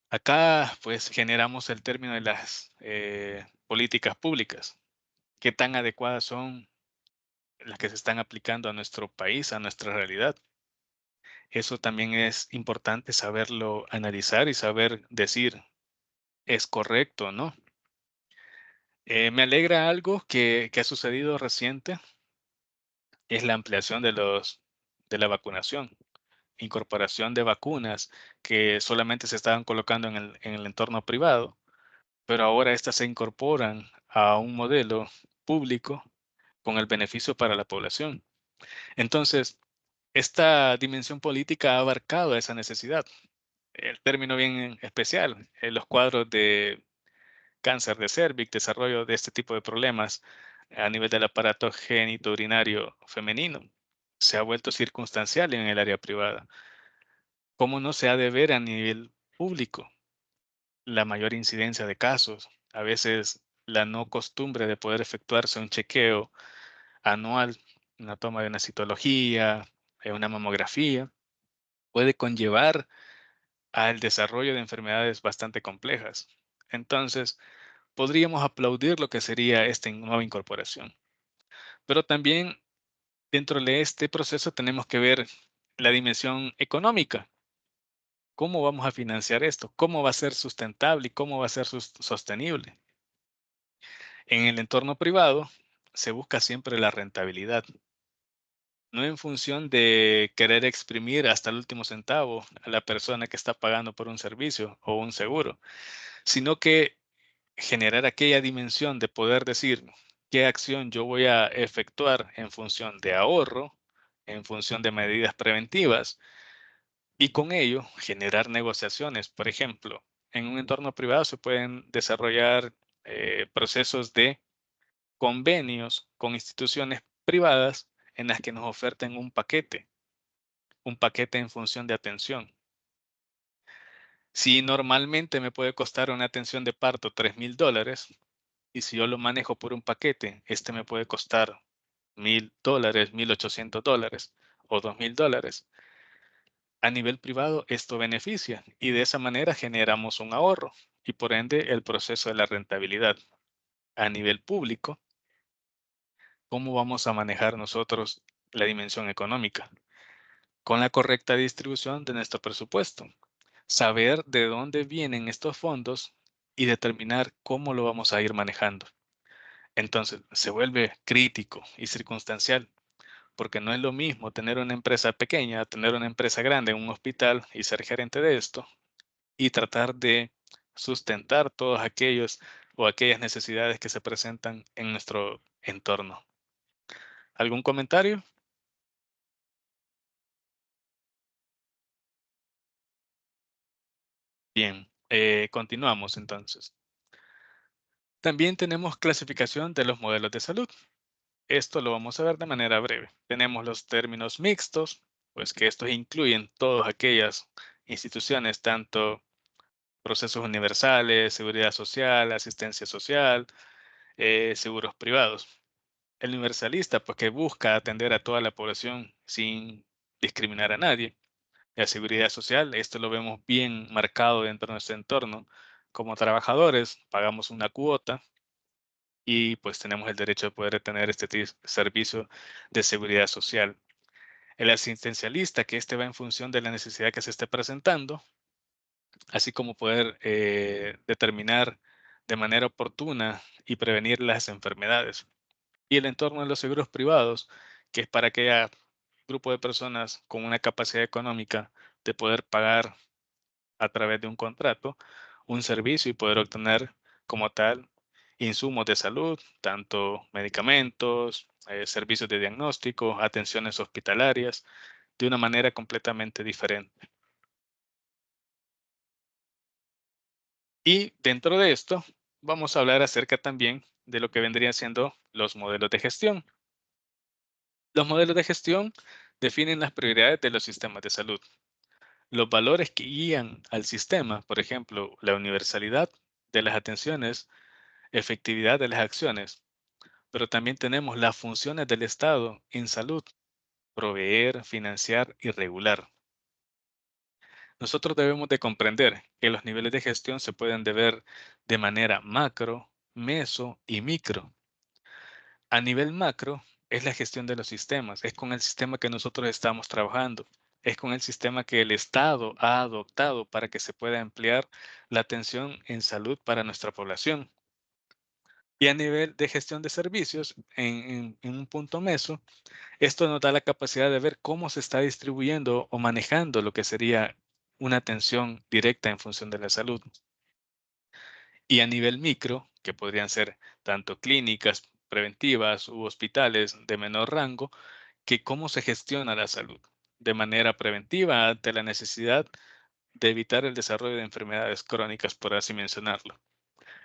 Acá pues generamos el término de las políticas públicas. ¿Qué tan adecuadas son las que se están aplicando a nuestro país, a nuestra realidad? Eso también es importante saberlo analizar y saber decir, ¿es correcto o no? Me alegra algo que ha sucedido reciente, es la ampliación de la vacunación, incorporación de vacunas que solamente se estaban colocando en el entorno privado, pero ahora estas se incorporan a un modelo público con el beneficio para la población. Entonces, esta dimensión política ha abarcado esa necesidad. El término bien especial, los cuadros de cáncer de cervix, desarrollo de este tipo de problemas a nivel del aparato genitourinario femenino, se ha vuelto circunstancial en el área privada. ¿Cómo no se ha de ver a nivel público la mayor incidencia de casos? A veces la no costumbre de poder efectuarse un chequeo anual, una toma de una citología, una mamografía, puede conllevar al desarrollo de enfermedades bastante complejas. Entonces, podríamos aplaudir lo que sería esta nueva incorporación. Pero también Dentro de este proceso tenemos que ver la dimensión económica. ¿Cómo vamos a financiar esto? ¿Cómo va a ser sustentable y cómo va a ser sostenible? En el entorno privado se busca siempre la rentabilidad, no en función de querer exprimir hasta el último centavo a la persona que está pagando por un servicio o un seguro, sino que generar aquella dimensión de poder decir qué acción yo voy a efectuar en función de ahorro, en función de medidas preventivas y con ello generar negociaciones. Por ejemplo, en un entorno privado se pueden desarrollar procesos de convenios con instituciones privadas en las que nos oferten un paquete en función de atención. Si normalmente me puede costar una atención de parto $3,000 y si yo lo manejo por un paquete, este me puede costar $1,000, $1,800 o $2,000. A nivel privado, esto beneficia y de esa manera generamos un ahorro y por ende el proceso de la rentabilidad. A nivel público, ¿cómo vamos a manejar nosotros la dimensión económica? Con la correcta distribución de nuestro presupuesto. Saber de dónde vienen estos fondos y determinar cómo lo vamos a ir manejando. Entonces, se vuelve crítico y circunstancial, porque no es lo mismo tener una empresa pequeña, tener una empresa grande en un hospital y ser gerente de esto y tratar de sustentar todos aquellos o aquellas necesidades que se presentan en nuestro entorno. ¿Algún comentario? Bien, continuamos entonces. También tenemos clasificación de los modelos de salud. Esto lo vamos a ver de manera breve. Tenemos los términos mixtos, pues que estos incluyen todas aquellas instituciones, tanto procesos universales, seguridad social, asistencia social, seguros privados. El universalista, pues que busca atender a toda la población sin discriminar a nadie. La seguridad social, esto lo vemos bien marcado dentro de nuestro entorno. Como trabajadores, pagamos una cuota y pues tenemos el derecho de poder tener este servicio de seguridad social. El asistencialista, que este va en función de la necesidad que se esté presentando, así como poder determinar de manera oportuna y prevenir las enfermedades. Y el entorno de los seguros privados, que es para aquel grupo de personas con una capacidad económica de poder pagar a través de un contrato un servicio y poder obtener como tal insumos de salud, tanto medicamentos, servicios de diagnóstico, atenciones hospitalarias, de una manera completamente diferente. Y dentro de esto, vamos a hablar acerca también de lo que vendrían siendo los modelos de gestión. Los modelos de gestión definen las prioridades de los sistemas de salud. Los valores que guían al sistema, por ejemplo, la universalidad de las atenciones, efectividad de las acciones, pero también tenemos las funciones del Estado en salud, proveer, financiar y regular. Nosotros debemos de comprender que los niveles de gestión se pueden ver de manera macro, meso y micro. A nivel macro es la gestión de los sistemas, es con el sistema que nosotros estamos trabajando, es con el sistema que el Estado ha adoptado para que se pueda ampliar la atención en salud para nuestra población. Y a nivel de gestión de servicios, en un punto meso, esto nos da la capacidad de ver cómo se está distribuyendo o manejando lo que sería una atención directa en función de la salud. Y a nivel micro, que podrían ser tanto clínicas preventivas u hospitales de menor rango, que cómo se gestiona la salud de manera preventiva ante la necesidad de evitar el desarrollo de enfermedades crónicas, por así mencionarlo.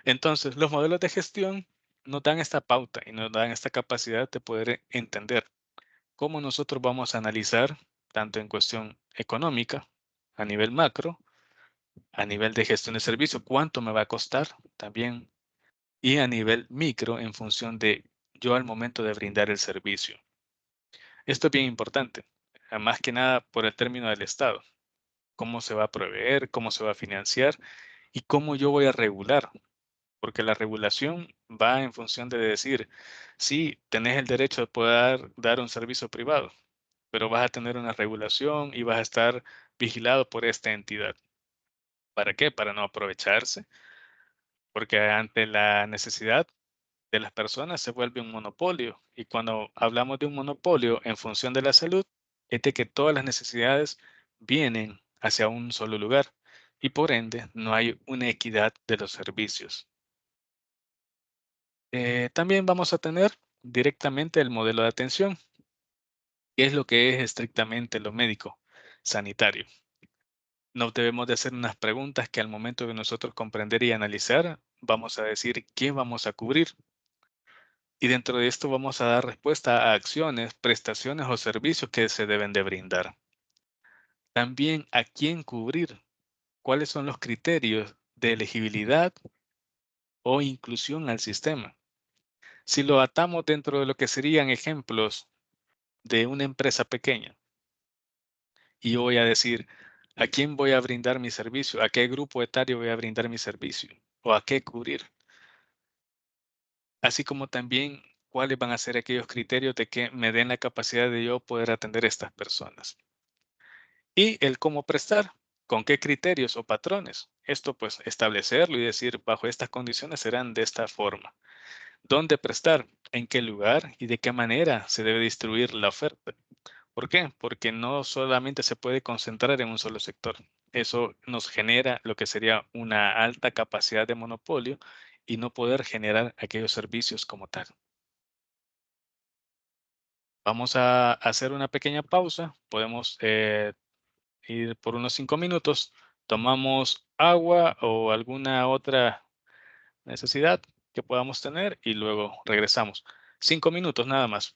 Entonces, los modelos de gestión nos dan esta pauta y nos dan esta capacidad de poder entender cómo nosotros vamos a analizar, tanto en cuestión económica, a nivel macro, a nivel de gestión de servicio, cuánto me va a costar también, y a nivel micro en función de yo al momento de brindar el servicio. Esto es bien importante, más que nada por el término del Estado, cómo se va a proveer, cómo se va a financiar y cómo yo voy a regular, porque la regulación va en función de decir, sí, tenés el derecho de poder dar un servicio privado, pero vas a tener una regulación y vas a estar vigilado por esta entidad. ¿Para qué? Para no aprovecharse, porque ante la necesidad de las personas se vuelve un monopolio. Y cuando hablamos de un monopolio en función de la salud, es de que todas las necesidades vienen hacia un solo lugar y por ende no hay una equidad de los servicios. También vamos a tener directamente el modelo de atención, que es lo que es estrictamente lo médico, sanitario. Nos debemos de hacer unas preguntas que al momento de nosotros comprender y analizar, vamos a decir qué vamos a cubrir. Y dentro de esto vamos a dar respuesta a acciones, prestaciones o servicios que se deben de brindar. También a quién cubrir, cuáles son los criterios de elegibilidad o inclusión al sistema. Si lo atamos dentro de lo que serían ejemplos de una empresa pequeña, y yo voy a decir, ¿a quién voy a brindar mi servicio? ¿A qué grupo etario voy a brindar mi servicio? ¿O a qué cubrir? Así como también cuáles van a ser aquellos criterios de que me den la capacidad de yo poder atender a estas personas. Y el cómo prestar, con qué criterios o patrones. Esto pues establecerlo y decir, bajo estas condiciones serán de esta forma. ¿Dónde prestar? ¿En qué lugar? ¿Y de qué manera se debe distribuir la oferta? ¿Por qué? Porque no solamente se puede concentrar en un solo sector. Eso nos genera lo que sería una alta capacidad de monopolio y no poder generar aquellos servicios como tal. Vamos a hacer una pequeña pausa. Podemos ir por unos 5 minutos. Tomamos agua o alguna otra necesidad que podamos tener y luego regresamos. 5 minutos nada más.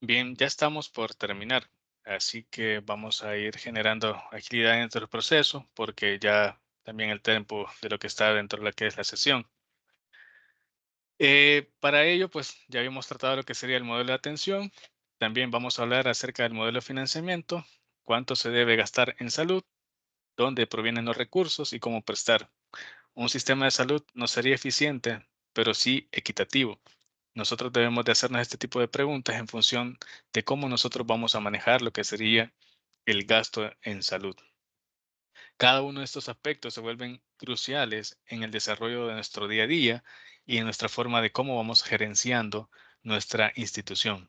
Bien, ya estamos por terminar, así que vamos a ir generando agilidad dentro del proceso porque ya también el tiempo de lo que está dentro de lo que es la sesión. Para ello, pues ya habíamos tratado lo que sería el modelo de atención. También vamos a hablar acerca del modelo de financiamiento, cuánto se debe gastar en salud, dónde provienen los recursos y cómo prestar. Un sistema de salud no sería eficiente, pero sí equitativo. Nosotros debemos de hacernos este tipo de preguntas en función de cómo nosotros vamos a manejar lo que sería el gasto en salud. Cada uno de estos aspectos se vuelven cruciales en el desarrollo de nuestro día a día y en nuestra forma de cómo vamos gerenciando nuestra institución.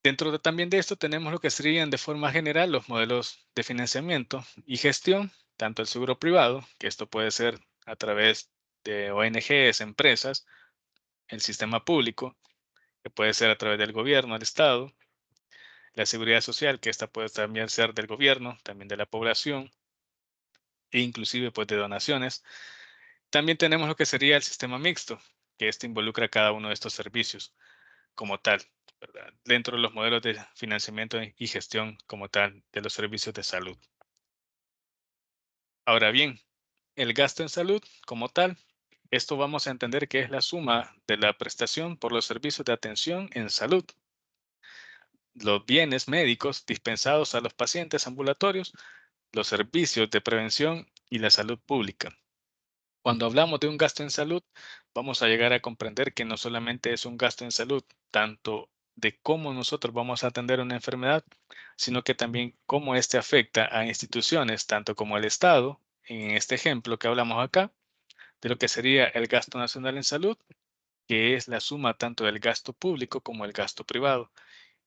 Dentro también de esto tenemos lo que serían de forma general los modelos de financiamiento y gestión, tanto el seguro privado, que esto puede ser a través de ONGs, empresas, el sistema público, que puede ser a través del gobierno, del Estado, la seguridad social, que esta puede también ser del gobierno, también de la población, e inclusive pues de donaciones. También tenemos lo que sería el sistema mixto, que este involucra cada uno de estos servicios como tal, ¿verdad? Dentro de los modelos de financiamiento y gestión como tal de los servicios de salud. Ahora bien, el gasto en salud como tal, esto vamos a entender que es la suma de la prestación por los servicios de atención en salud, los bienes médicos dispensados a los pacientes ambulatorios, los servicios de prevención y la salud pública. Cuando hablamos de un gasto en salud, vamos a llegar a comprender que no solamente es un gasto en salud, tanto de cómo nosotros vamos a atender una enfermedad, sino que también cómo este afecta a instituciones, tanto como el Estado, en este ejemplo que hablamos acá, de lo que sería el gasto nacional en salud, que es la suma tanto del gasto público como el gasto privado.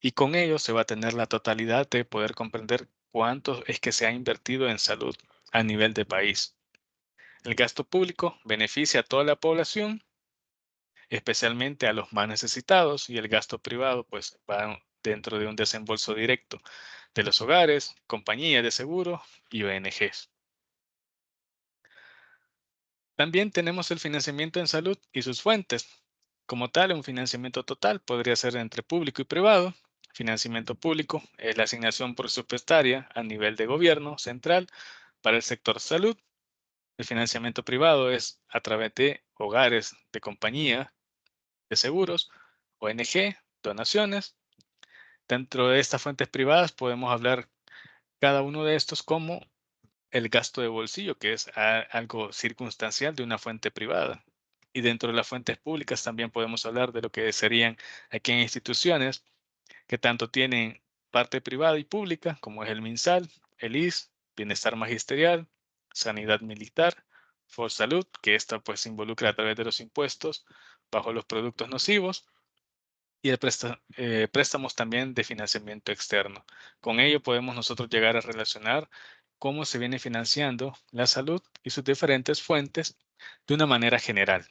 Y con ello se va a tener la totalidad de poder comprender cuánto es que se ha invertido en salud a nivel de país. El gasto público beneficia a toda la población, especialmente a los más necesitados, y el gasto privado pues va dentro de un desembolso directo de los hogares, compañías de seguro y ONGs. También tenemos el financiamiento en salud y sus fuentes. Como tal, un financiamiento total podría ser entre público y privado. Financiamiento público es la asignación presupuestaria a nivel de gobierno central para el sector salud. El financiamiento privado es a través de hogares de compañía de seguros, ONG, donaciones. Dentro de estas fuentes privadas podemos hablar cada uno de estos como el gasto de bolsillo, que es algo circunstancial de una fuente privada. Y dentro de las fuentes públicas también podemos hablar de lo que serían aquí en instituciones que tanto tienen parte privada y pública, como es el MinSal, el IS, Bienestar Magisterial, Sanidad Militar, Salud, que esta pues se involucra a través de los impuestos bajo los productos nocivos, y el préstamos también de financiamiento externo. Con ello podemos nosotros llegar a relacionar cómo se viene financiando la salud y sus diferentes fuentes de una manera general.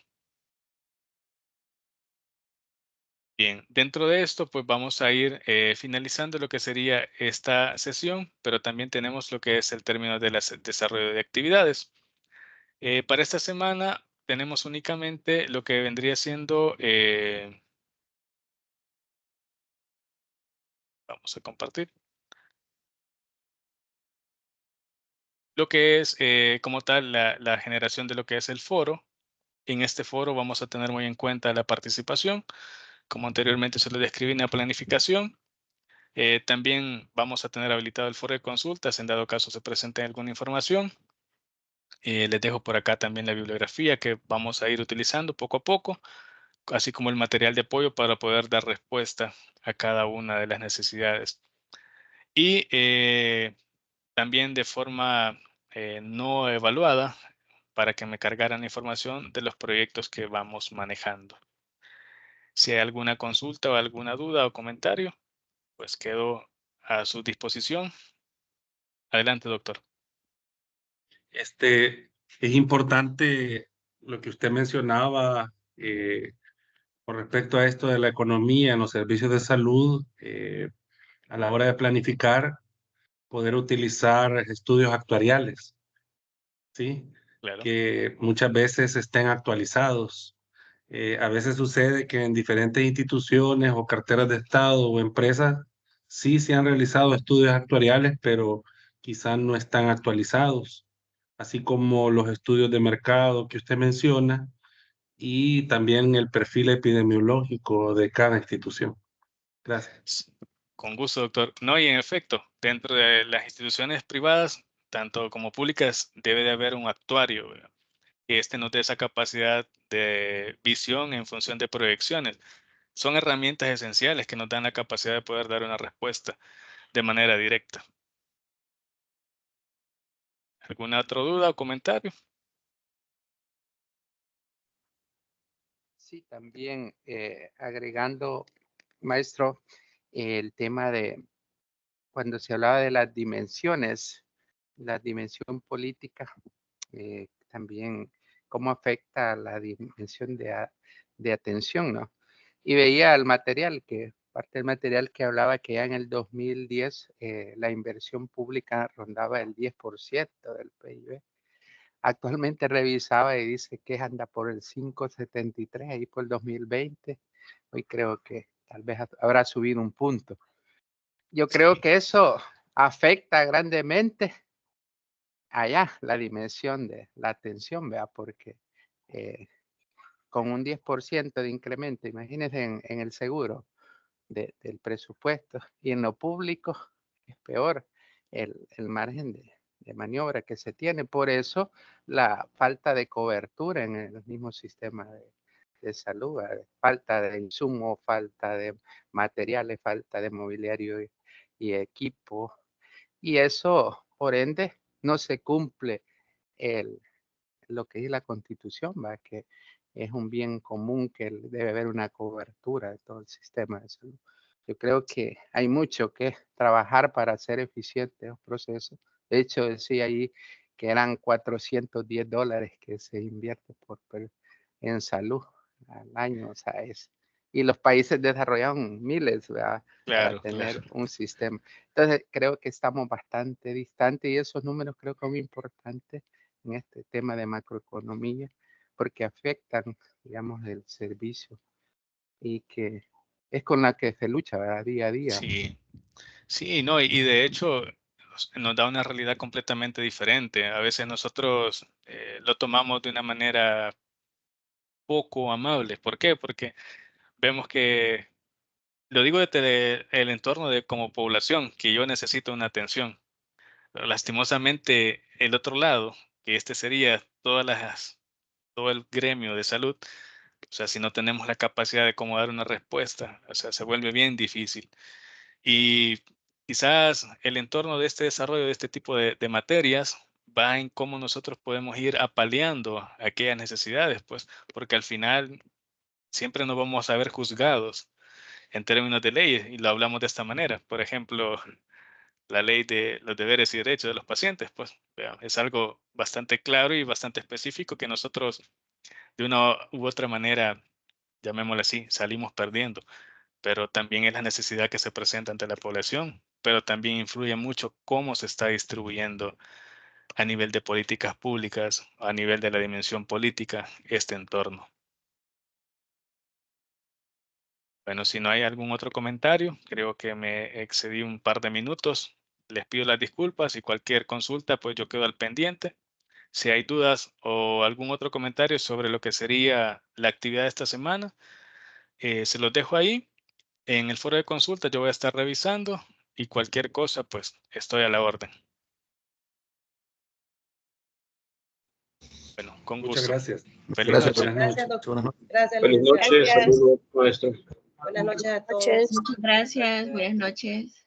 Bien, dentro de esto, pues vamos a ir finalizando lo que sería esta sesión, pero también tenemos lo que es el término del desarrollo de actividades. Para esta semana tenemos únicamente lo que vendría siendo, vamos a compartir, lo que es como tal la generación de lo que es el foro. En este foro vamos a tener muy en cuenta la participación, como anteriormente se lo describí en la planificación. También vamos a tener habilitado el foro de consultas en dado caso se presente alguna información. Les dejo por acá también la bibliografía que vamos a ir utilizando poco a poco, así como el material de apoyo para poder dar respuesta a cada una de las necesidades. Y también de forma no evaluada para que me cargaran información de los proyectos que vamos manejando. Si hay alguna consulta o alguna duda o comentario, pues quedo a su disposición. Adelante, doctor. Es importante lo que usted mencionaba con respecto a esto de la economía en los servicios de salud, a la hora de planificar, poder utilizar estudios actuariales, ¿sí? Claro. Que muchas veces estén actualizados A veces sucede que en diferentes instituciones o carteras de Estado o empresas sí se han realizado estudios actuariales, pero quizás no están actualizados, así como los estudios de mercado que usted menciona y también el perfil epidemiológico de cada institución. Gracias. Con gusto, doctor. No, y en efecto, dentro de las instituciones privadas, tanto como públicas, debe de haber un actuario, ¿verdad? Que nos dé esa capacidad de visión en función de proyecciones. Son herramientas esenciales que nos dan la capacidad de poder dar una respuesta de manera directa. ¿Alguna otra duda o comentario? Sí, también agregando, maestro, el tema de cuando se hablaba de las dimensiones, la dimensión política, también cómo afecta la dimensión de atención, ¿no? Y veía el material, parte del material que hablaba que ya en el 2010 la inversión pública rondaba el 10% del PIB. Actualmente revisaba y dice que anda por el 5,73 ahí por el 2020. Hoy creo que tal vez habrá subido un punto. Yo creo que eso afecta grandemente allá la dimensión de la atención, ¿vea? Porque con un 10% de incremento, imagínense en el seguro del presupuesto y en lo público es peor el margen de maniobra que se tiene. Por eso la falta de cobertura en el mismo sistema de salud, falta de insumos, falta de materiales, falta de mobiliario y equipo. Y eso, por ende, no se cumple lo que es la Constitución, ¿va? Que es un bien común que debe haber una cobertura de todo el sistema de salud. Yo creo que hay mucho que trabajar para hacer eficientes los procesos. De hecho, decía ahí que eran $410 que se invierte en salud al año, o sea, y los países desarrollaron miles, ¿verdad? Para Claro, tener claro. un sistema. Entonces, creo que estamos bastante distantes y esos números creo que son importantes en este tema de macroeconomía, porque afectan, digamos, el servicio y que es con la que se lucha, ¿verdad? Día a día. Sí, sí, no, y de hecho nos da una realidad completamente diferente. A veces nosotros lo tomamos de una manera poco amable. ¿Por qué? Porque vemos que, lo digo desde el entorno de como población, que yo necesito una atención. Pero lastimosamente, el otro lado, que sería todo el gremio de salud, o sea, si no tenemos la capacidad de cómo dar una respuesta, o sea, se vuelve bien difícil. Y quizás el entorno de este desarrollo de este tipo de materias va en cómo nosotros podemos ir apaleando aquellas necesidades, pues, porque al final siempre nos vamos a ver juzgados en términos de leyes y lo hablamos de esta manera. Por ejemplo, la ley de los deberes y derechos de los pacientes, pues, vea, es algo bastante claro y bastante específico que nosotros de una u otra manera, llamémoslo así, salimos perdiendo, pero también es la necesidad que se presenta ante la población, pero también influye mucho cómo se está distribuyendo a nivel de políticas públicas, a nivel de la dimensión política, este entorno. Bueno, si no hay algún otro comentario, creo que me excedí un par de minutos. Les pido las disculpas y cualquier consulta, pues yo quedo al pendiente. Si hay dudas o algún otro comentario sobre lo que sería la actividad de esta semana, se los dejo ahí. En el foro de consulta yo voy a estar revisando y cualquier cosa, pues estoy a la orden. Bueno, con Muchas gusto. gracias. Feliz Gracias, noche. Buenas noches. doctor. Gracias, Feliz noche, Gracias. saludos, maestro. Buenas noches a todos. Muchas gracias. Buenas noches.